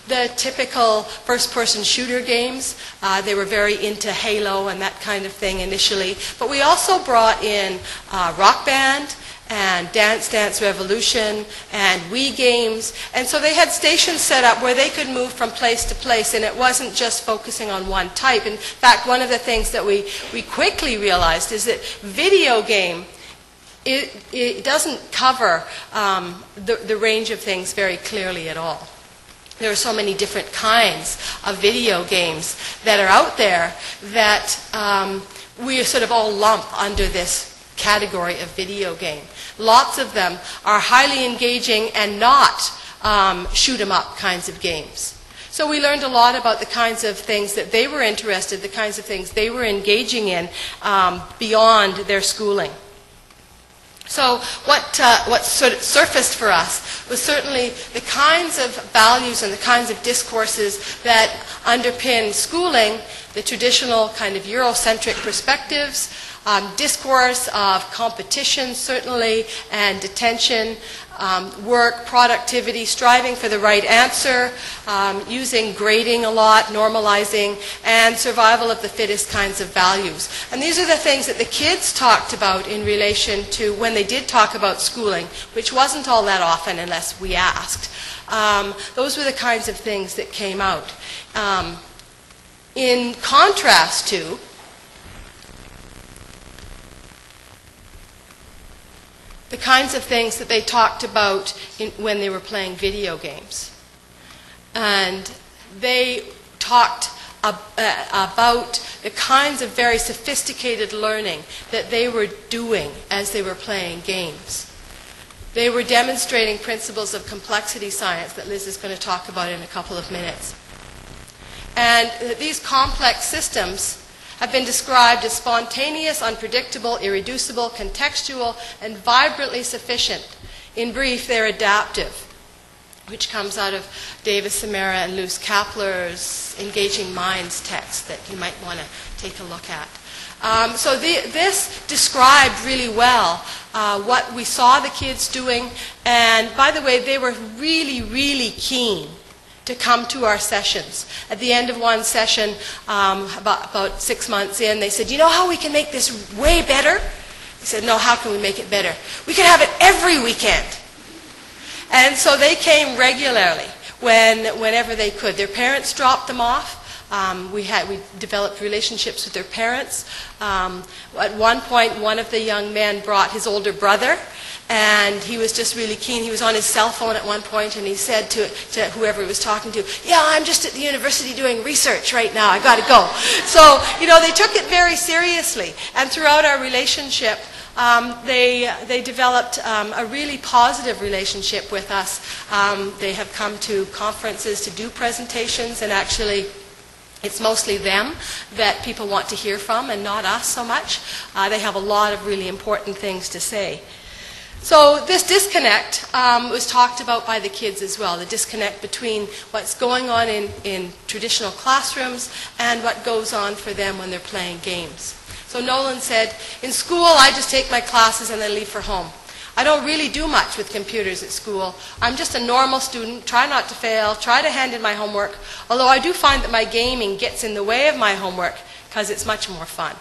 the typical first-person shooter games. They were very into Halo and that kind of thing initially. But we also brought in Rock Band and Dance Dance Revolution and Wii games. And so they had stations set up where they could move from place to place, and it wasn't just focusing on one type. In fact, one of the things that we quickly realized is that video game, it doesn't cover the range of things very clearly at all. There are so many different kinds of video games that are out there that we sort of all lump under this category of video game. Lots of them are highly engaging and not shoot 'em up kinds of games. So we learned a lot about the kinds of things that they were interested, the kinds of things they were engaging in beyond their schooling. So what sort of surfaced for us was certainly the kinds of values and the kinds of discourses that underpin schooling, the traditional kind of Eurocentric perspectives, discourse of competition certainly, and detention, work, productivity, striving for the right answer, using grading a lot, normalizing, and survival of the fittest kinds of values. And these are the things that the kids talked about in relation to when they did talk about schooling, which wasn't all that often unless we asked. Those were the kinds of things that came out. In contrast to the kinds of things that they talked about when they were playing video games. And they talked about the kinds of very sophisticated learning that they were doing as they were playing games. They were demonstrating principles of complexity science that Liz is going to talk about in a couple of minutes. And these complex systems have been described as spontaneous, unpredictable, irreducible, contextual, and vibrantly sufficient. In brief, they're adaptive, which comes out of David Samara and Luce Kapler's Engaging Minds text that you might want to take a look at. So this described really well what we saw the kids doing. And by the way, they were really, really keen to come to our sessions. At the end of one session, about 6 months in, they said, "You know how we can make this way better?" We said, "No, how can we make it better?" "We can have it every weekend." And so they came regularly whenever they could. Their parents dropped them off. We developed relationships with their parents. At one point, one of the young men brought his older brother, and he was just really keen. He was on his cell phone at one point, and he said to whoever he was talking to, "Yeah, I'm just at the university doing research right now. I got to go." So, they took it very seriously. And throughout our relationship, they developed a really positive relationship with us. They have come to conferences to do presentations, and actually it's mostly them that people want to hear from and not us so much. They have a lot of really important things to say. So this disconnect was talked about by the kids as well, the disconnect between what's going on in traditional classrooms and what goes on for them when they're playing games. So Nolan said, "In school, I just take my classes and then leave for home. I don't really do much with computers at school. I'm just a normal student, try not to fail, try to hand in my homework, although I do find that my gaming gets in the way of my homework because it's much more fun."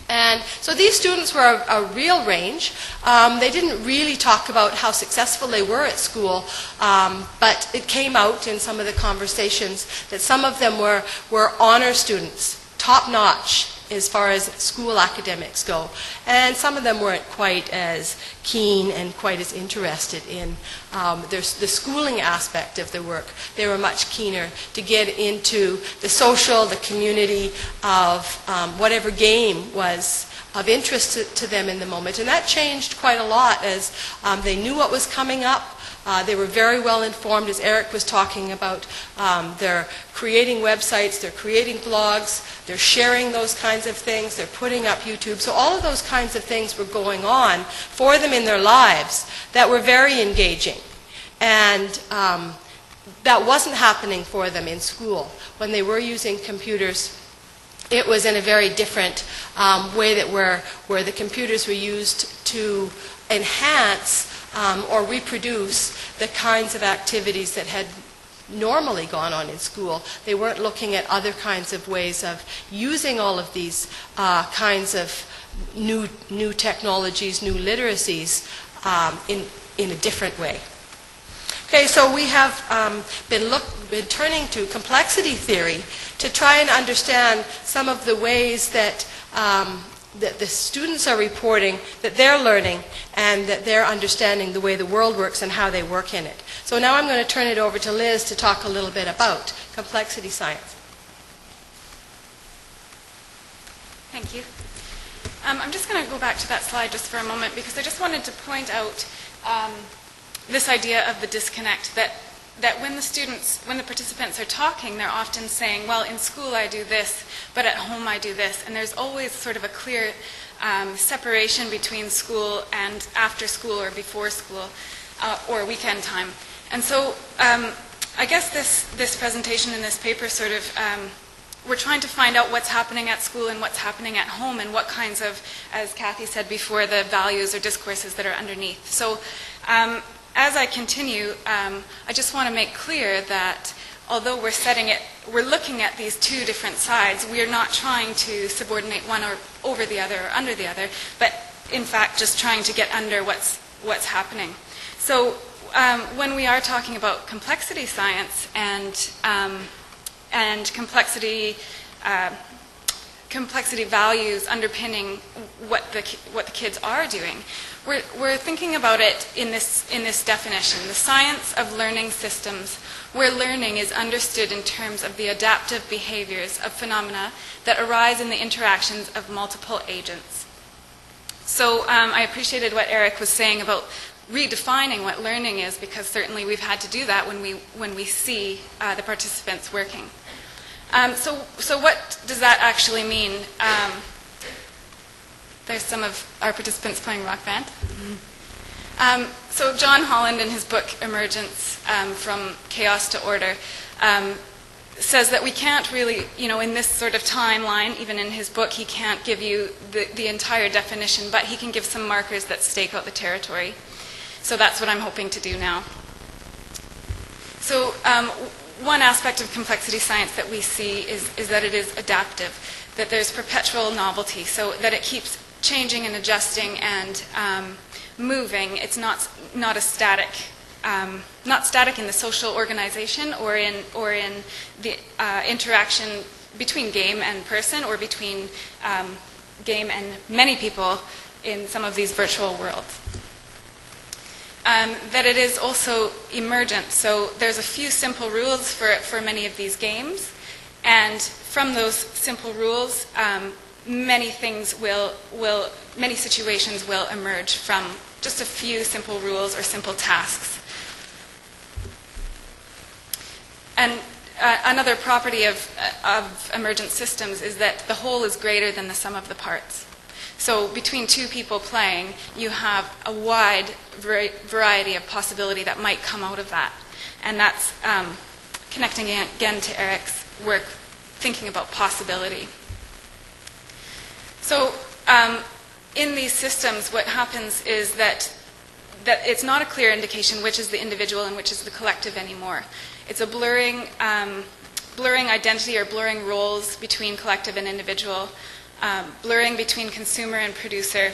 And so these students were a real range. They didn't really talk about how successful they were at school, but it came out in some of the conversations that some of them were honor students, top-notch as far as school academics go. And some of them weren't quite as keen and quite as interested in the schooling aspect of their work. They were much keener to get into the social, the community of whatever game was of interest to them in the moment. And that changed quite a lot as they knew what was coming up. They were very well informed, as Eric was talking about. They're creating websites, they're creating blogs, they're sharing those kinds of things, they're putting up YouTube. So all of those kinds of things were going on for them in their lives that were very engaging. And that wasn't happening for them in school. When they were using computers, it was in a very different way that where the computers were used to enhance or reproduce the kinds of activities that had normally gone on in school. They weren't looking at other kinds of ways of using all of these kinds of new technologies, new literacies in a different way. Okay, so we have been turning to complexity theory to try and understand some of the ways that that the students are reporting that they're learning and that they're understanding the way the world works and how they work in it. So now I'm going to turn it over to Liz to talk a little bit about complexity science. Thank you. I'm just going to go back to that slide just for a moment because I just wanted to point out this idea of the disconnect that when the participants are talking, they're often saying, well, in school I do this, but at home I do this. And there's always sort of a clear separation between school and after school or before school or weekend time. And so I guess this presentation in this paper sort of, we're trying to find out what's happening at school and what's happening at home and what kinds of, as Kathy said before, the values or discourses that are underneath. So as I continue, I just want to make clear that although we're looking at these two different sides, we are not trying to subordinate one or over the other or under the other, but in fact just trying to get under what's happening. So when we are talking about complexity science and complexity values underpinning what the kids are doing, we're thinking about it in this definition: the science of learning systems, where learning is understood in terms of the adaptive behaviors of phenomena that arise in the interactions of multiple agents. So I appreciated what Eric was saying about redefining what learning is, because certainly we've had to do that when we see the participants working. So what does that actually mean? There's some of our participants playing rock band. So John Holland, in his book Emergence, From Chaos to Order, says that we can't really, in this sort of timeline, even in his book, he can't give you the entire definition, but he can give some markers that stake out the territory. So that's what I'm hoping to do now. So one aspect of complexity science that we see is that it is adaptive, that there's perpetual novelty, so that it keeps changing and adjusting and moving. It's not a static, not static in the social organization or in the interaction between game and person, or between game and many people in some of these virtual worlds. That it is also emergent. So there's a few simple rules for many of these games, and from those simple rules, many situations will emerge from just a few simple rules or simple tasks. And another property of emergent systems is that the whole is greater than the sum of the parts. So between two people playing, you have a wide variety of possibility that might come out of that. And that's connecting again to Eric's work, thinking about possibility. So in these systems, what happens is that it's not a clear indication which is the individual and which is the collective anymore. It's a blurring identity or blurring roles between collective and individual, blurring between consumer and producer,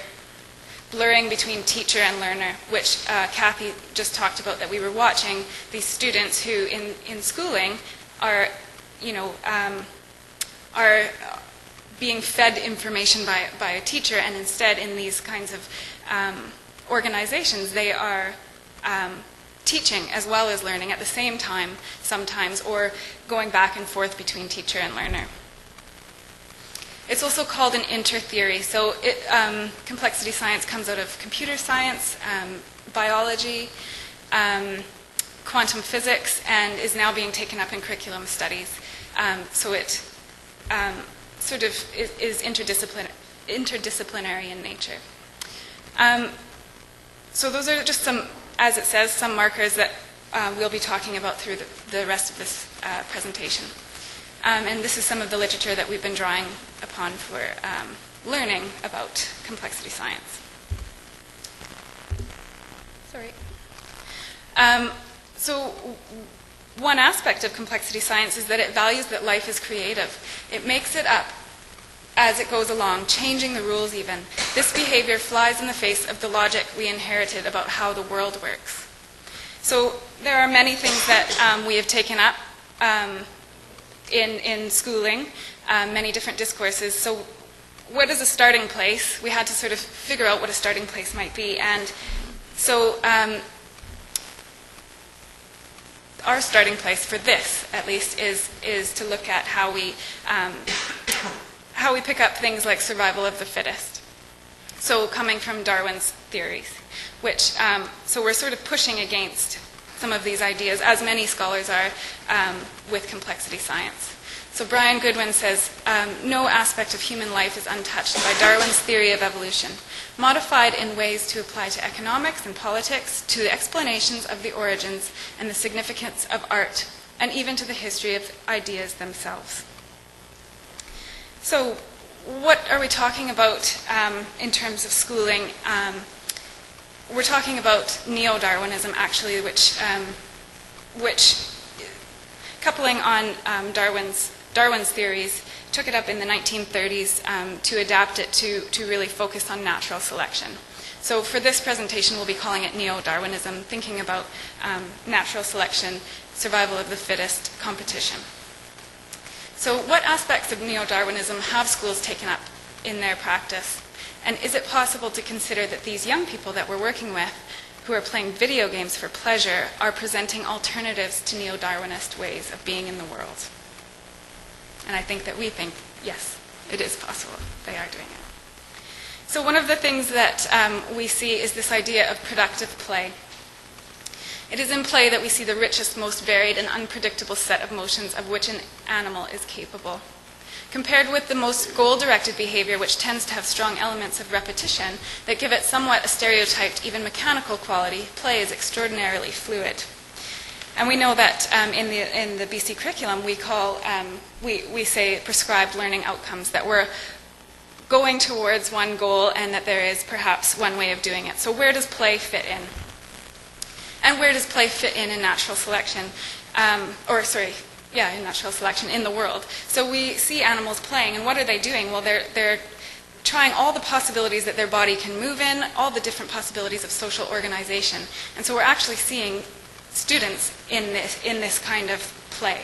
blurring between teacher and learner, which Kathy just talked about, that we were watching these students who in schooling are being fed information by a teacher, and instead in these kinds of organizations they are teaching as well as learning at the same time sometimes, or going back and forth between teacher and learner. It's also called an intertheory. So complexity science comes out of computer science, biology, quantum physics, and is now being taken up in curriculum studies. So it sort of is interdisciplinary in nature. So those are just some, as it says, some markers that we'll be talking about through the rest of this presentation. And this is some of the literature that we've been drawing upon for learning about complexity science. Sorry. So one aspect of complexity science is that it values that life is creative. It makes it up as it goes along, changing the rules even. This behavior flies in the face of the logic we inherited about how the world works. So there are many things that we have taken up in schooling, many different discourses. So what is a starting place? We had to sort of figure out what a starting place might be. And so our starting place for this, at least, is to look at how we pick up things like survival of the fittest. So coming from Darwin's theories, which, so we're sort of pushing against some of these ideas, as many scholars are with complexity science. So Brian Goodwin says, no aspect of human life is untouched by Darwin's theory of evolution, modified in ways to apply to economics and politics, to the explanations of the origins and the significance of art, and even to the history of ideas themselves. So what are we talking about in terms of schooling? We're talking about neo-Darwinism, actually, which coupling on Darwin's theories, took it up in the 1930s to adapt it to really focus on natural selection. So for this presentation, we'll be calling it neo-Darwinism, thinking about natural selection, survival of the fittest, competition. So what aspects of neo-Darwinism have schools taken up in their practice? And is it possible to consider that these young people that we're working with, who are playing video games for pleasure, are presenting alternatives to neo-Darwinist ways of being in the world? And I think that we think, yes, it is possible. They are doing it. So one of the things that we see is this idea of productive play. It is in play that we see the richest, most varied, and unpredictable set of motions of which an animal is capable. Compared with the most goal-directed behavior, which tends to have strong elements of repetition that give it somewhat a stereotyped, even mechanical quality, play is extraordinarily fluid. And we know that in the BC curriculum, we say prescribed learning outcomes, that we're going towards one goal and that there is perhaps one way of doing it. So where does play fit in? And where does play fit in natural selection? In natural selection in the world. So we see animals playing, and what are they doing? Well, they're trying all the possibilities that their body can move in, all the different possibilities of social organization. And so we're actually seeing students in this kind of play.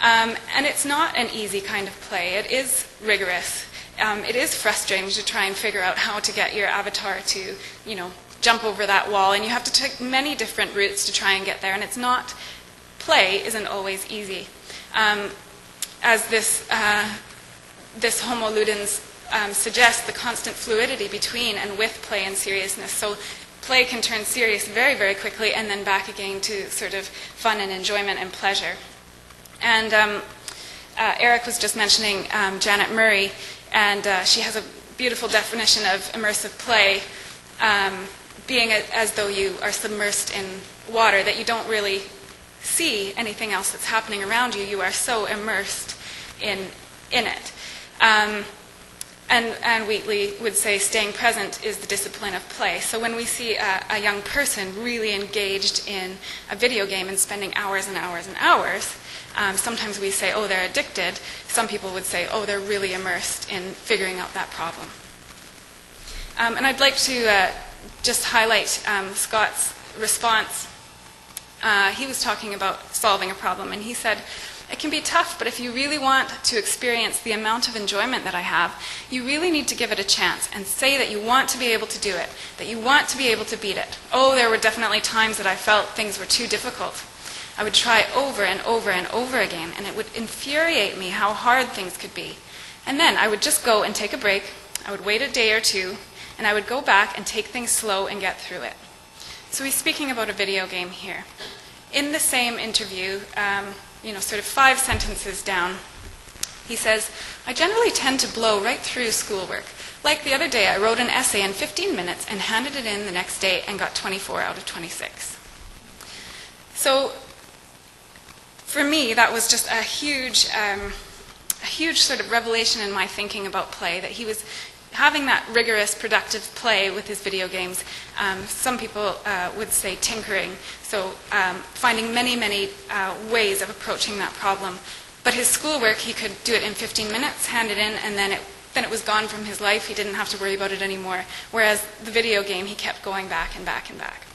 And it's not an easy kind of play. It is rigorous. It is frustrating to try and figure out how to get your avatar to, jump over that wall, and you have to take many different routes to try and get there, and it's not, play isn't always easy. As this Homo ludens suggests, the constant fluidity between and with play and seriousness. So play can turn serious very, very quickly and then back again to sort of fun and enjoyment and pleasure. And Eric was just mentioning Janet Murray, and she has a beautiful definition of immersive play, being as though you are submersed in water, that you don't really see anything else that's happening around you. You are so immersed in it. And Wheatley would say staying present is the discipline of play. So when we see a young person really engaged in a video game and spending hours and hours and hours, sometimes we say, oh, they're addicted. Some people would say, oh, they're really immersed in figuring out that problem. And I'd like to just highlight Scott's response. He was talking about solving a problem, and he said, it can be tough, but if you really want to experience the amount of enjoyment that I have, you really need to give it a chance and say that you want to be able to do it, that you want to be able to beat it. Oh, there were definitely times that I felt things were too difficult. I would try over and over and over again, and it would infuriate me how hard things could be. And then I would just go and take a break. I would wait a day or two, and I would go back and take things slow and get through it. So he's speaking about a video game here. In the same interview, sort of 5 sentences down, he says, I generally tend to blow right through schoolwork. Like the other day, I wrote an essay in 15 minutes and handed it in the next day and got 24 out of 26. So for me, that was just a huge sort of revelation in my thinking about play, that he was having that rigorous, productive play with his video games. Some people would say tinkering, so finding many, many ways of approaching that problem. But his schoolwork, he could do it in 15 minutes, hand it in, and then it was gone from his life. He didn't have to worry about it anymore. Whereas the video game, he kept going back and back and back.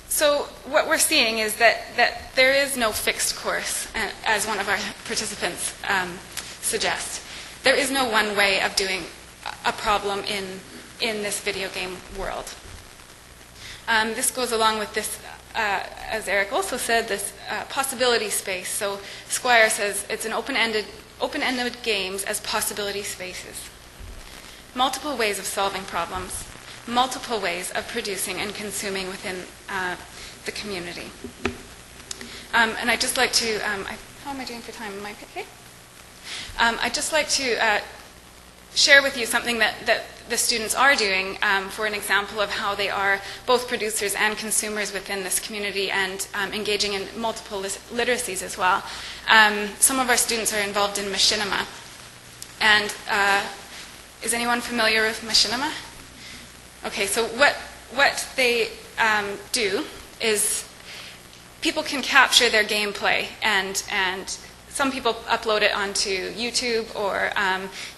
So what we're seeing is that there is no fixed course, as one of our participants suggests. There is no one way of doing a problem in this video game world. This goes along with this, as Eric also said, this possibility space. So Squire says it's an open-ended games as possibility spaces. Multiple ways of solving problems, multiple ways of producing and consuming within the community. And I'd just like to, how am I doing for time? Am I okay? I'd just like to share with you something that the students are doing for an example of how they are both producers and consumers within this community, and engaging in multiple literacies as well. Some of our students are involved in machinima. And is anyone familiar with machinima? Okay, so what they do is people can capture their gameplay, and some people upload it onto YouTube or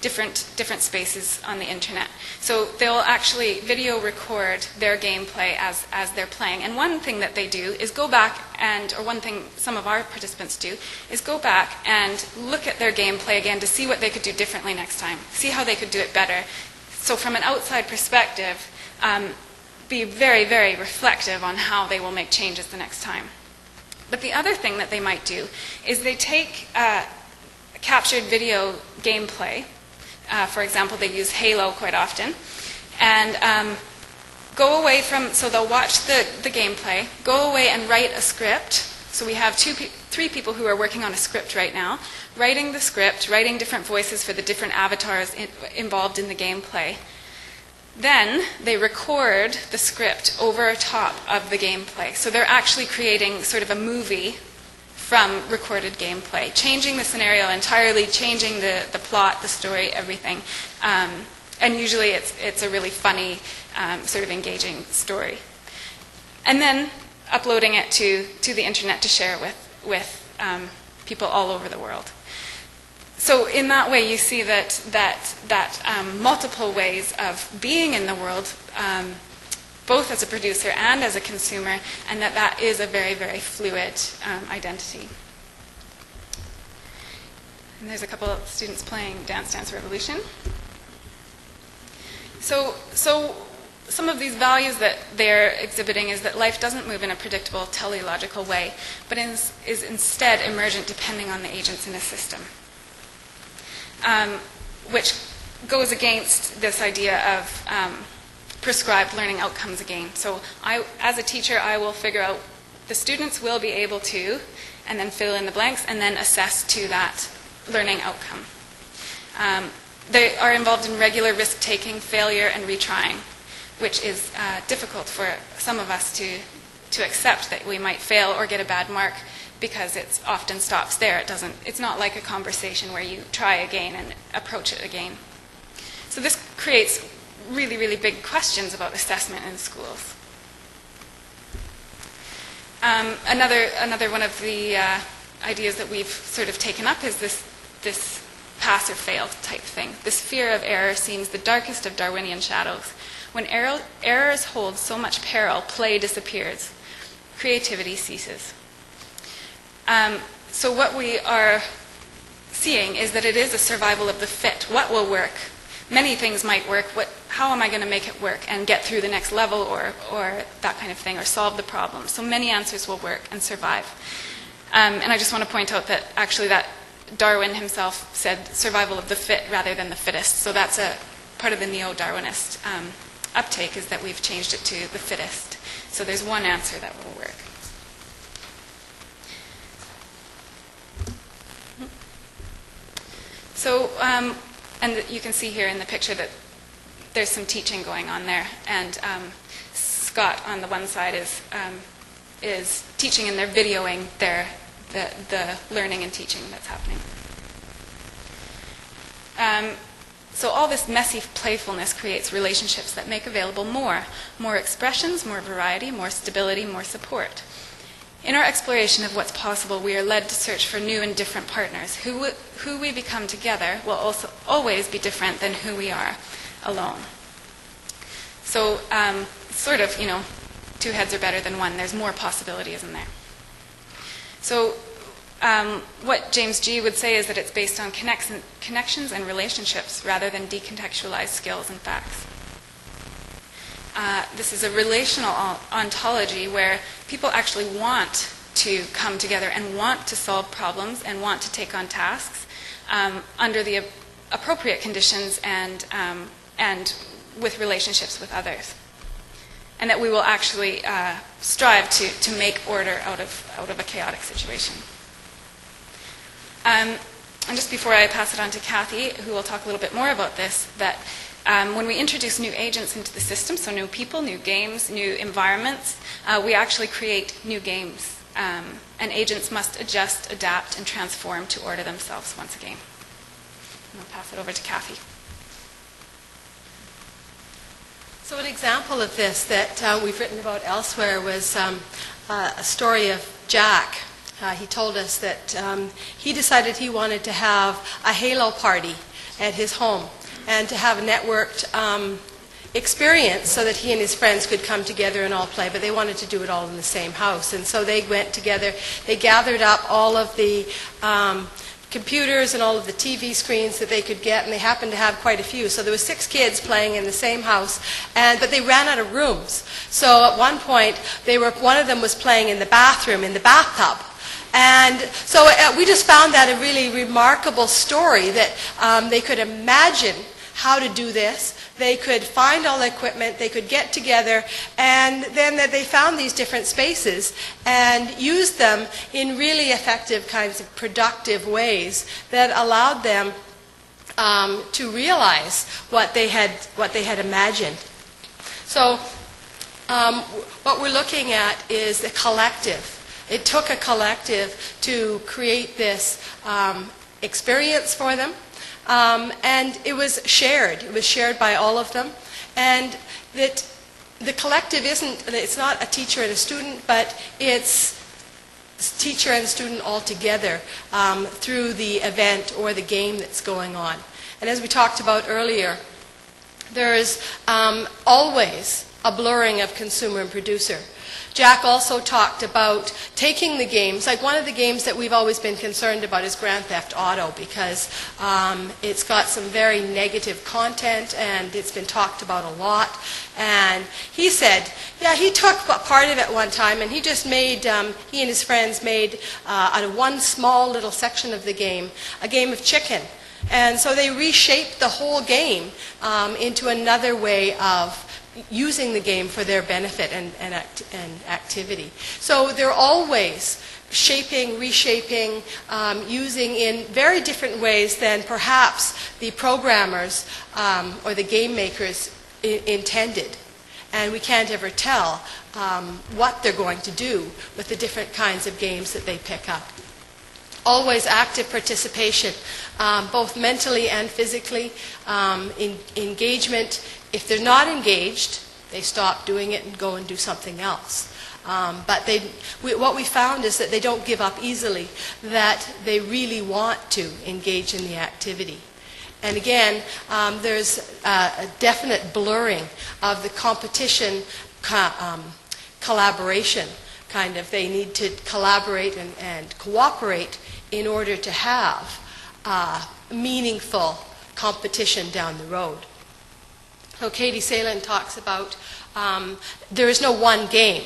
different spaces on the internet. So they'll actually video record their gameplay as they're playing. And one thing that they do is go back or one thing some of our participants do, is go back and look at their gameplay again to see what they could do differently next time, see how they could do it better. So from an outside perspective, be very, very reflective on how they will make changes the next time. But the other thing that they might do is they take captured video gameplay. For example, they use Halo quite often. And go away so they'll watch the gameplay, go away and write a script. So we have three people who are working on a script right now, writing the script, writing different voices for the different avatars involved in the gameplay. Then they record the script over top of the gameplay. So they're actually creating sort of a movie from recorded gameplay, changing the scenario entirely, changing the plot, the story, everything. And usually it's a really funny, sort of engaging story. And then uploading it to the internet to share with people all over the world. So in that way, you see that multiple ways of being in the world, both as a producer and as a consumer, and that is a very, very fluid identity. And there's a couple of students playing Dance Dance Revolution. So some of these values that they're exhibiting is that life doesn't move in a predictable, teleological way, but is instead emergent depending on the agents in a system. Which goes against this idea of prescribed learning outcomes again. So as a teacher, I will figure out the students will be able to, and then fill in the blanks, and then assess to that learning outcome. They are involved in regular risk-taking, failure, and retrying, which is difficult for some of us to accept that we might fail or get a bad mark, because it often stops there. It's not like a conversation where you try again and approach it again. So this creates really, really big questions about assessment in schools. Another one of the ideas that we've sort of taken up is this pass or fail type thing. This fear of error seems the darkest of Darwinian shadows. When errors hold so much peril, play disappears. Creativity ceases. So what we are seeing is that it is a survival of the fit. What will work? Many things might work. How am I going to make it work and get through the next level or that kind of thing, or solve the problem? So many answers will work and survive. And I just want to point out that actually that Darwin himself said survival of the fit rather than the fittest. So that's a part of the neo-Darwinist uptake, is that we've changed it to the fittest. So there's one answer that will work. So, and you can see here in the picture that there's some teaching going on there. And Scott on the one side is teaching, and they're videoing the learning and teaching that's happening. So all this messy playfulness creates relationships that make available more expressions, more variety, more stability, more support. In our exploration of what's possible, we are led to search for new and different partners. Who we become together will also always be different than who we are alone. So sort of, two heads are better than one. There's more possibility, isn't there? So what James G. would say is that it's based on connections and relationships rather than decontextualized skills and facts. This is a relational ontology where people actually want to come together and want to solve problems and want to take on tasks under the appropriate conditions and with relationships with others. And that we will actually strive to make order out of a chaotic situation. And just before I pass it on to Kathy, who will talk a little bit more about this, that when we introduce new agents into the system, so new people, new games, new environments, we actually create new games. And agents must adjust, adapt, and transform to order themselves once again. And I'll pass it over to Kathy. So an example of this that we've written about elsewhere was a story of Jack. He told us that he decided he wanted to have a Halo party at his home and to have a networked experience so that he and his friends could come together and all play, but they wanted to do it all in the same house. And so they went together, they gathered up all of the computers and all of the TV screens that they could get, and they happened to have quite a few. So there were 6 kids playing in the same house, but they ran out of rooms. So at one point, one of them was playing in the bathroom, in the bathtub. And so we just found that a really remarkable story that they could imagine how to do this. They could find all the equipment, they could get together, and then that they found these different spaces and used them in really effective kinds of productive ways that allowed them to realize what they had imagined. So what we're looking at is the collective. It took a collective to create this experience for them. And it was shared. It was shared by all of them. And that the collective it's not a teacher and a student, but it's teacher and student all together through the event or the game that's going on. And as we talked about earlier, there is always a blurring of consumer and producer. Jack also talked about taking the games, like one of the games that we've always been concerned about is Grand Theft Auto, because it's got some very negative content and it's been talked about a lot. And he said, yeah, he took part of it one time and he just made, he and his friends made out of one small little section of the game, a game of chicken. And so they reshaped the whole game into another way of using the game for their benefit and activity. So they're always shaping, reshaping, using in very different ways than perhaps the programmers or the game makers intended. And we can't ever tell what they're going to do with the different kinds of games that they pick up. Always active participation, both mentally and physically, engagement. If they're not engaged, they stop doing it and go and do something else. But what we found is that they don't give up easily, that they really want to engage in the activity. And again, there's a definite blurring of the competition collaboration kind of. They need to collaborate and cooperate in order to have meaningful competition down the road. So Katie Salen talks about there is no one game.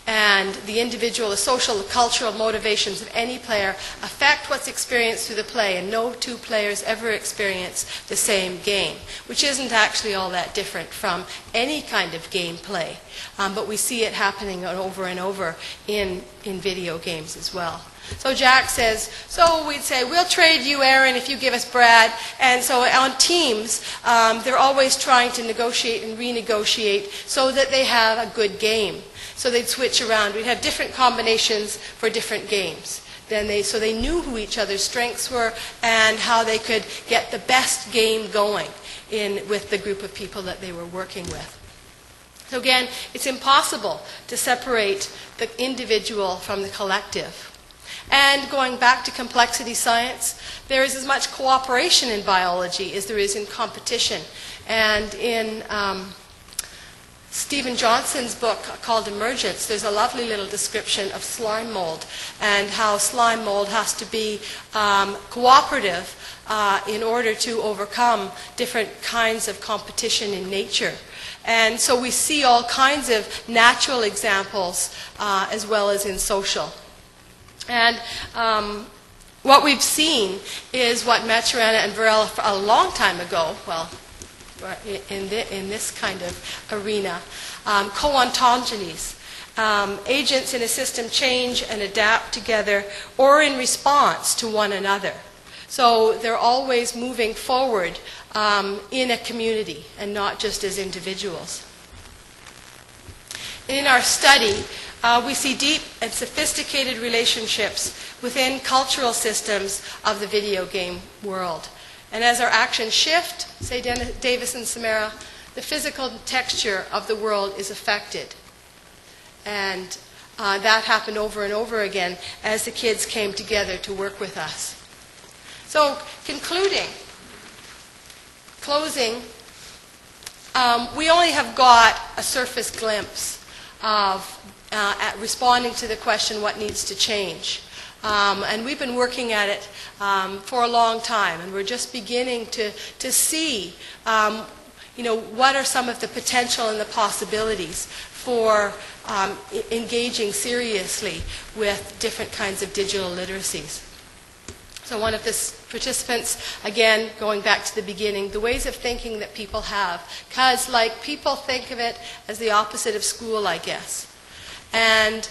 and the individual, the social, the cultural motivations of any player affect what's experienced through the play, and no two players ever experience the same game, which isn't actually all that different from any kind of game play. But we see it happening over and over in video games as well. So Jack says, so we'd say, we'll trade you, Aaron, if you give us Brad. And so on teams, they're always trying to negotiate and renegotiate so that they have a good game. So they'd switch around. We'd have different combinations for different games. So they knew who each other's strengths were and how they could get the best game going with the group of people that they were working with. So again, it's impossible to separate the individual from the collective. And going back to complexity science, there is as much cooperation in biology as there is in competition. And in Stephen Johnson's book called Emergence, there's a lovely little description of slime mold and how slime mold has to be cooperative in order to overcome different kinds of competition in nature. And so we see all kinds of natural examples as well as in social. And what we've seen is what Maturana and Varela a long time ago, well, in this kind of arena, co-ontogenies. Agents in a system change and adapt together or in response to one another. So they're always moving forward in a community and not just as individuals. In our study, we see deep and sophisticated relationships within cultural systems of the video game world. And as our actions shift, say Davis and Samara, the physical texture of the world is affected. And that happened over and over again as the kids came together to work with us. So closing, we only have got a surface glimpse of at responding to the question, what needs to change? And we've been working at it for a long time, and we're just beginning to see, what are some of the potential and the possibilities for engaging seriously with different kinds of digital literacies. So one of the participants, again, going back to the beginning, the ways of thinking that people have, because people think of it as the opposite of school, I guess. And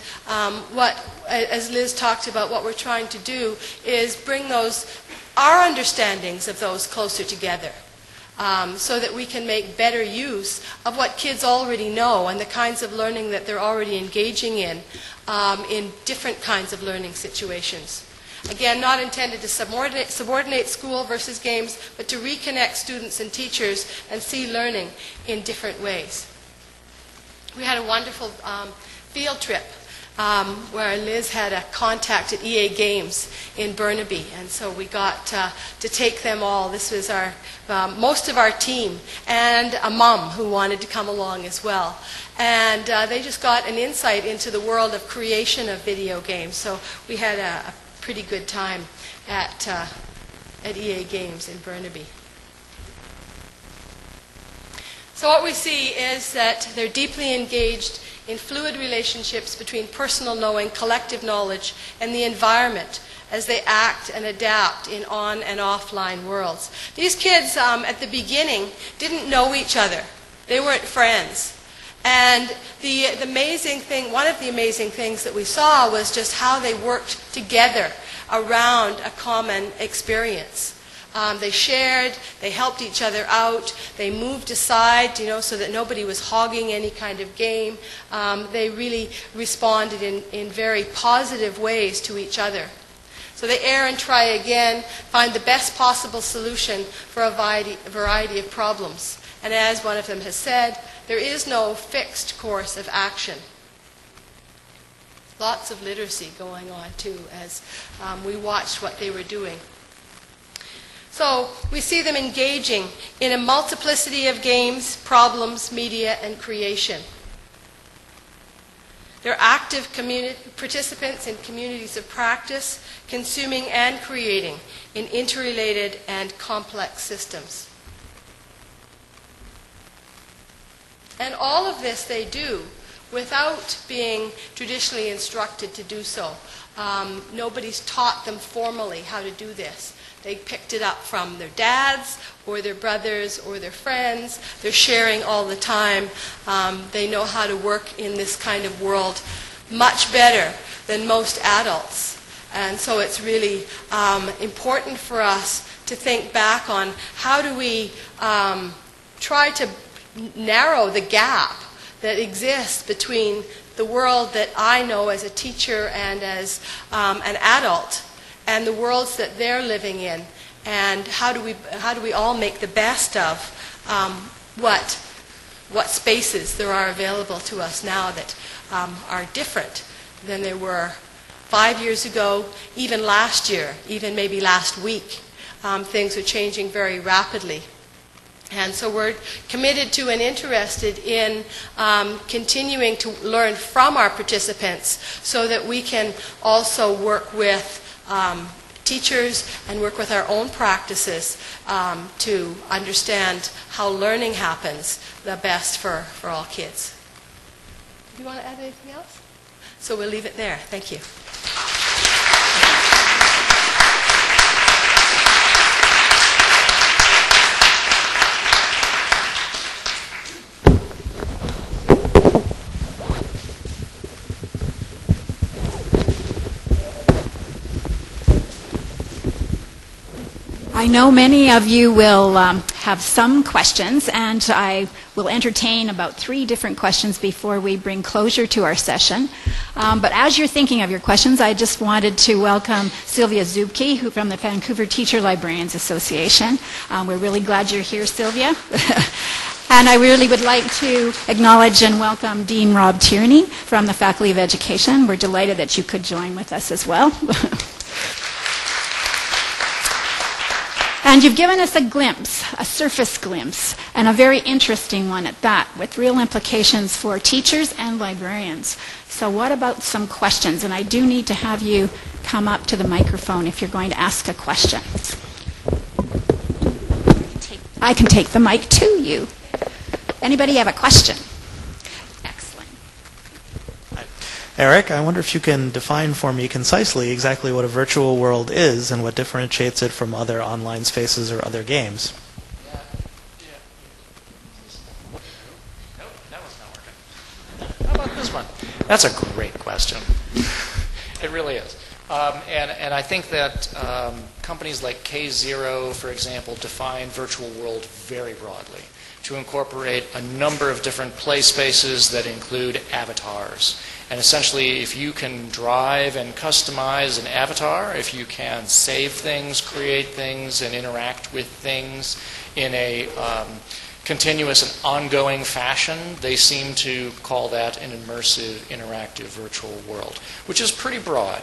as Liz talked about, what we're trying to do is bring our understandings of those closer together so that we can make better use of what kids already know and the kinds of learning that they're already engaging in different kinds of learning situations. Again, not intended to subordinate school versus games, but to reconnect students and teachers and see learning in different ways. We had a wonderful field trip where Liz had a contact at EA Games in Burnaby, and so we got to take them all. This was most of our team, and a mum who wanted to come along as well. And they just got an insight into the world of creation of video games. So we had a pretty good time at EA Games in Burnaby. So what we see is that they're deeply engaged in fluid relationships between personal knowing, collective knowledge, and the environment as they act and adapt in on and offline worlds. These kids at the beginning didn't know each other. They weren't friends. And the amazing thing, one of the amazing things that we saw was just how they worked together around a common experience. They shared, they helped each other out, they moved aside, so that nobody was hogging any kind of game. They really responded in very positive ways to each other. So they err and try again, find the best possible solution for a variety of problems. And as one of them has said, there is no fixed course of action. Lots of literacy going on too as we watched what they were doing. So we see them engaging in a multiplicity of games, problems, media, and creation. They're active participants in communities of practice, consuming and creating in interrelated and complex systems. And all of this they do without being traditionally instructed to do so. Nobody's taught them formally how to do this. They picked it up from their dads or their brothers or their friends. They're sharing all the time. They know how to work in this kind of world much better than most adults. And so it's really important for us to think back on how do we try to narrow the gap that exists between the world that I know as a teacher and as an adult and the worlds that they're living in, and how do we all make the best of what spaces there are available to us now that are different than they were 5 years ago, even last year, even maybe last week. Things are changing very rapidly. And so we're committed to and interested in continuing to learn from our participants so that we can also work with teachers and work with our own practices to understand how learning happens the best for all kids. Do you want to add anything else? So we'll leave it there. Thank you. I know many of you will have some questions, and I will entertain about 3 different questions before we bring closure to our session. But as you're thinking of your questions, I just wanted to welcome Sylvia Zubke, who from the Vancouver Teacher Librarians Association. We're really glad you're here, Sylvia. And I really would like to acknowledge and welcome Dean Rob Tierney from the Faculty of Education. We're delighted that you could join with us as well. And you've given us a glimpse, a surface glimpse, and a very interesting one at that, with real implications for teachers and librarians. So what about some questions? And I do need to have you come up to the microphone if you're going to ask a question. I can take the mic to you. Anybody have a question? Excellent. Eric, I wonder if you can define for me concisely exactly what a virtual world is and what differentiates it from other online spaces or other games. Nope, that one's not working. How about this one? That's a great question. It really is. And I think that companies like K0, for example, define virtual world very broadly to incorporate a number of different play spaces that include avatars. And essentially, if you can drive and customize an avatar, if you can save things, create things, and interact with things in a continuous and ongoing fashion, they seem to call that an immersive, interactive virtual world, which is pretty broad.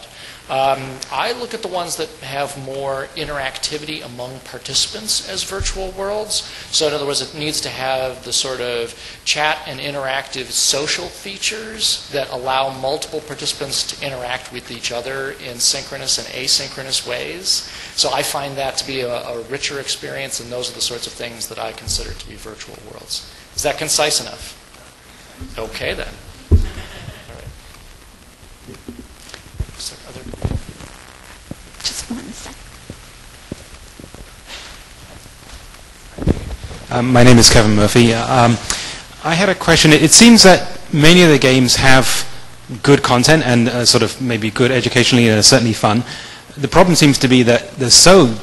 I look at the ones that have more interactivity among participants as virtual worlds. So in other words, it needs to have the sort of chat and interactive social features that allow multiple participants to interact with each other in synchronous and asynchronous ways. So I find that to be a richer experience, and those are the sorts of things that I consider to be virtual worlds. Is that concise enough? Okay, then. All right. Just 1 second. My name is Kevin Murphy. I had a question. It seems that many of the games have good content and sort of maybe good educationally and certainly fun. The problem seems to be that they're so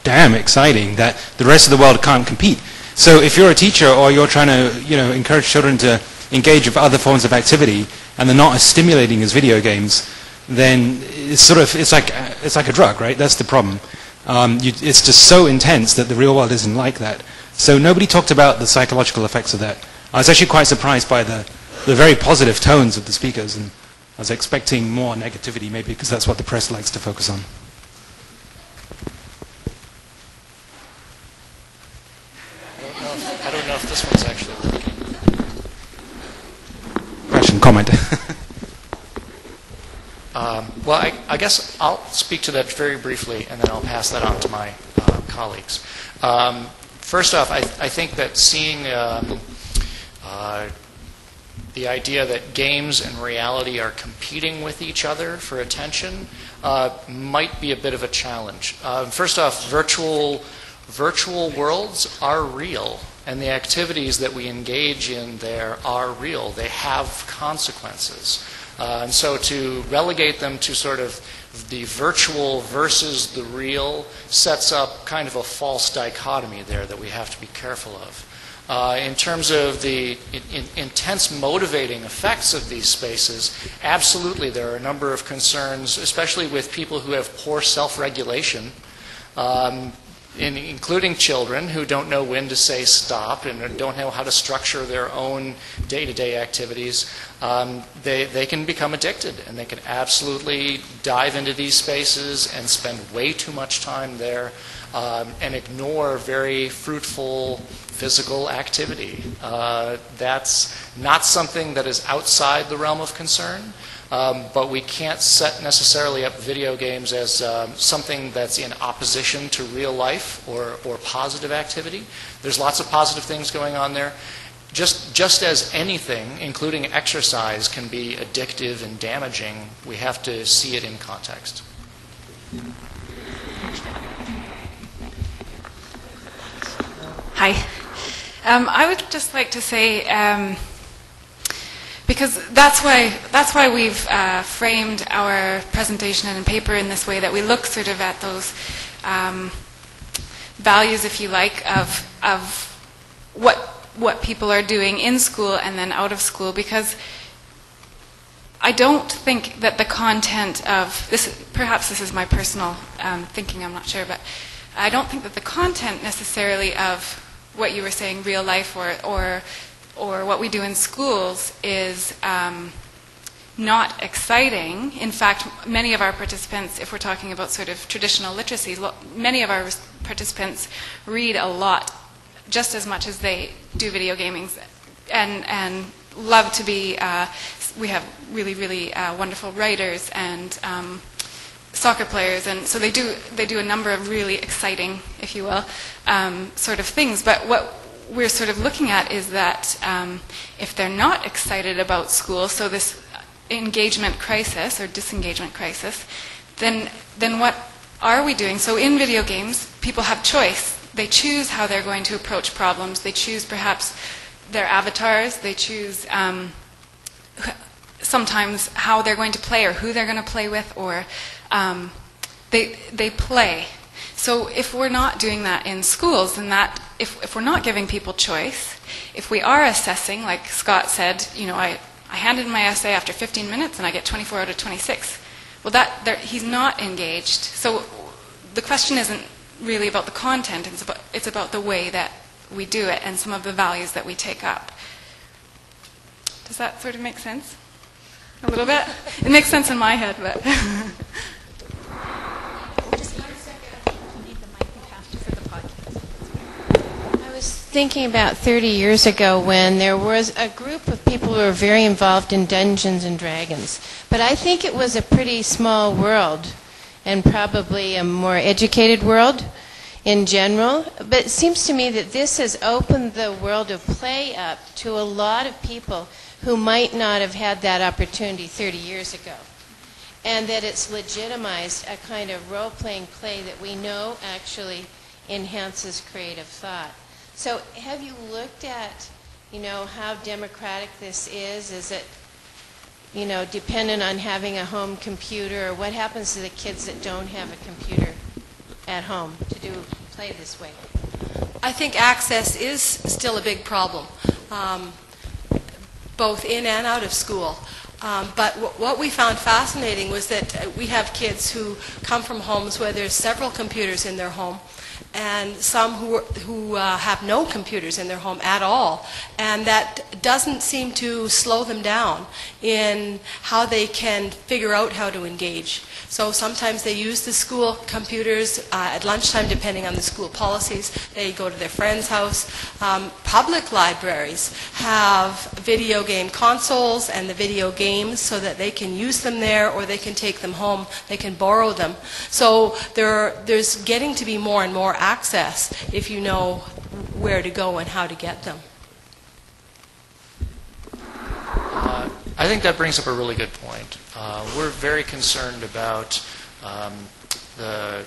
damn exciting that the rest of the world can't compete. So if you're a teacher or you're trying to encourage children to engage with other forms of activity and they're not as stimulating as video games, then it's like a drug, right? That's the problem. It's just so intense that the real world isn't like that. So nobody talked about the psychological effects of that. I was actually quite surprised by the very positive tones of the speakers, and I was expecting more negativity, maybe because that's what the press likes to focus on. I don't know if this one's actually working. Question, comment. Well, I guess I'll speak to that very briefly, and then I'll pass that on to my colleagues. First off, I think that seeing the idea that games and reality are competing with each other for attention might be a bit of a challenge. First off, virtual worlds are real, and the activities that we engage in there are real. They have consequences. And so to relegate them to sort of the virtual versus the real sets up kind of a false dichotomy there that we have to be careful of. In terms of the intense motivating effects of these spaces, absolutely there are a number of concerns, especially with people who have poor self-regulation, including children who don't know when to say stop and don't know how to structure their own day-to-day activities. They can become addicted, and they can absolutely dive into these spaces and spend way too much time there and ignore very fruitful physical activity. That's not something that is outside the realm of concern. But we can't set necessarily up video games as something that's in opposition to real life or positive activity. There's lots of positive things going on there. Just as anything, including exercise, can be addictive and damaging, we have to see it in context. Hi. I would just like to say, because that's why we've framed our presentation and paper in this way, that we look sort of at those values, if you like, of what people are doing in school and then out of school, because I don't think that the content of this, perhaps this is my personal thinking, I'm not sure, but I don't think that the content necessarily of what you were saying, real life or what we do in schools is not exciting. In fact, many of our participants, if we're talking about sort of traditional literacy, many of our participants read a lot, just as much as they do video gaming, and love to be, we have really, really wonderful writers and soccer players, and so they do a number of really exciting, if you will, sort of things. But what we're sort of looking at is that if they're not excited about school, so this engagement crisis or disengagement crisis, then what are we doing? So in video games, people have choice. They choose how they're going to approach problems. They choose perhaps their avatars. They choose sometimes how they're going to play or who they're going to play with, or they play. So if we're not doing that in schools, then that if we're not giving people choice, if we are assessing, like Scott said, I handed my essay after 15 minutes and I get 24 out of 26. Well, he's not engaged. So the question isn't really about the content, it's about the way that we do it and some of the values that we take up. Does that sort of make sense? A little bit? It makes sense in my head, but... I was thinking about 30 years ago when there was a group of people who were very involved in Dungeons and Dragons. But I think it was a pretty small world and probably a more educated world in general. But it seems to me that this has opened the world of play up to a lot of people who might not have had that opportunity 30 years ago. And that it's legitimized a kind of role-playing play that we know actually enhances creative thought. So have you looked at, how democratic this is? Is it, dependent on having a home computer? Or what happens to the kids that don't have a computer at home to play this way? I think access is still a big problem, both in and out of school. But what we found fascinating was that we have kids who come from homes where there's several computers in their home, and some who have no computers in their home at all. And that doesn't seem to slow them down in how they can figure out how to engage. So sometimes they use the school computers at lunchtime, depending on the school policies. They go to their friend's house. Public libraries have video game consoles and the video games so that they can use them there, or they can take them home. They can borrow them. So there's getting to be more and more access if you know where to go and how to get them. I think that brings up a really good point. We're very concerned about the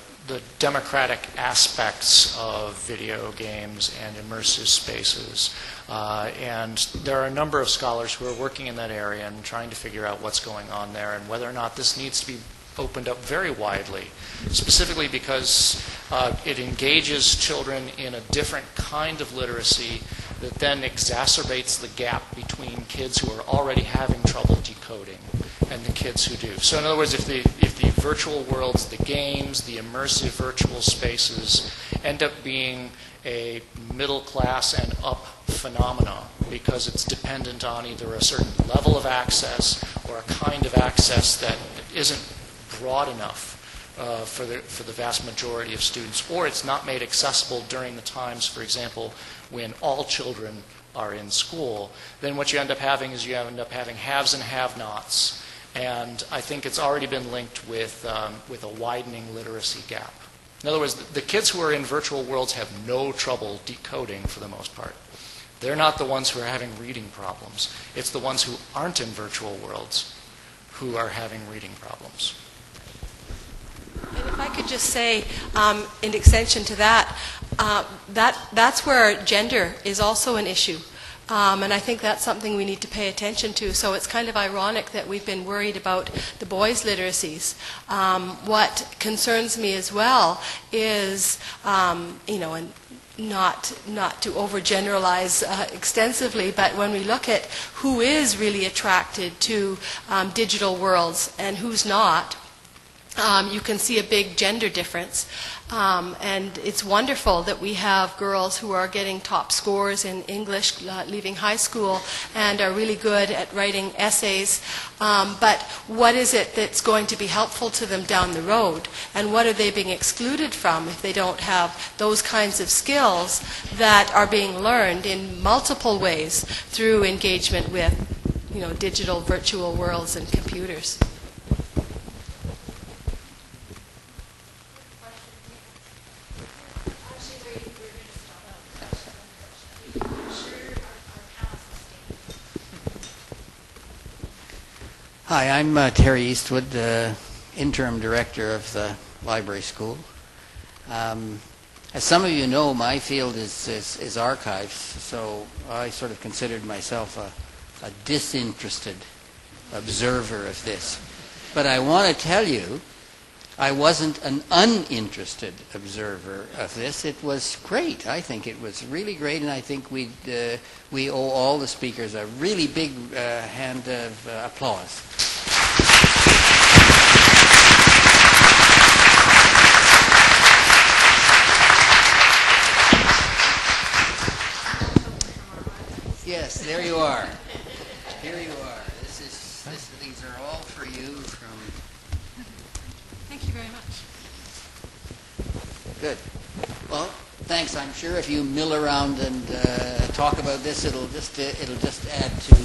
democratic aspects of video games and immersive spaces. And there are a number of scholars who are working in that area and trying to figure out what's going on there and whether or not this needs to be opened up very widely, specifically because it engages children in a different kind of literacy that then exacerbates the gap between kids who are already having trouble decoding and the kids who do. So in other words, if the virtual worlds, the games, the immersive virtual spaces end up being a middle class and up phenomena because it's dependent on either a certain level of access or a kind of access that isn't broad enough for the vast majority of students, or it's not made accessible during the times, for example, when all children are in school, then what you end up having is you end up having haves and have-nots. And I think it's already been linked with a widening literacy gap. In other words, the kids who are in virtual worlds have no trouble decoding for the most part. They're not the ones who are having reading problems. It's the ones who aren't in virtual worlds who are having reading problems. And if I could just say, in extension to that, that's where gender is also an issue. And I think that's something we need to pay attention to. So it's kind of ironic that we've been worried about the boys' literacies. What concerns me as well is, and not to overgeneralize extensively, but when we look at who is really attracted to digital worlds and who's not, you can see a big gender difference. And it's wonderful that we have girls who are getting top scores in English leaving high school and are really good at writing essays. But what is it that's going to be helpful to them down the road? And what are they being excluded from if they don't have those kinds of skills that are being learned in multiple ways through engagement with, digital virtual worlds and computers? Hi, I'm Terry Eastwood, interim director of the library school. As some of you know, my field is archives, so I sort of considered myself a disinterested observer of this. But I want to tell you, I wasn't an uninterested observer of this. It was great. I think it was really great, and I think we owe all the speakers a really big hand of applause. Yes, there you are. Here you are. These are all for you from... Thank you very much. Good. Well, thanks. I'm sure if you mill around and talk about this, it'll just add to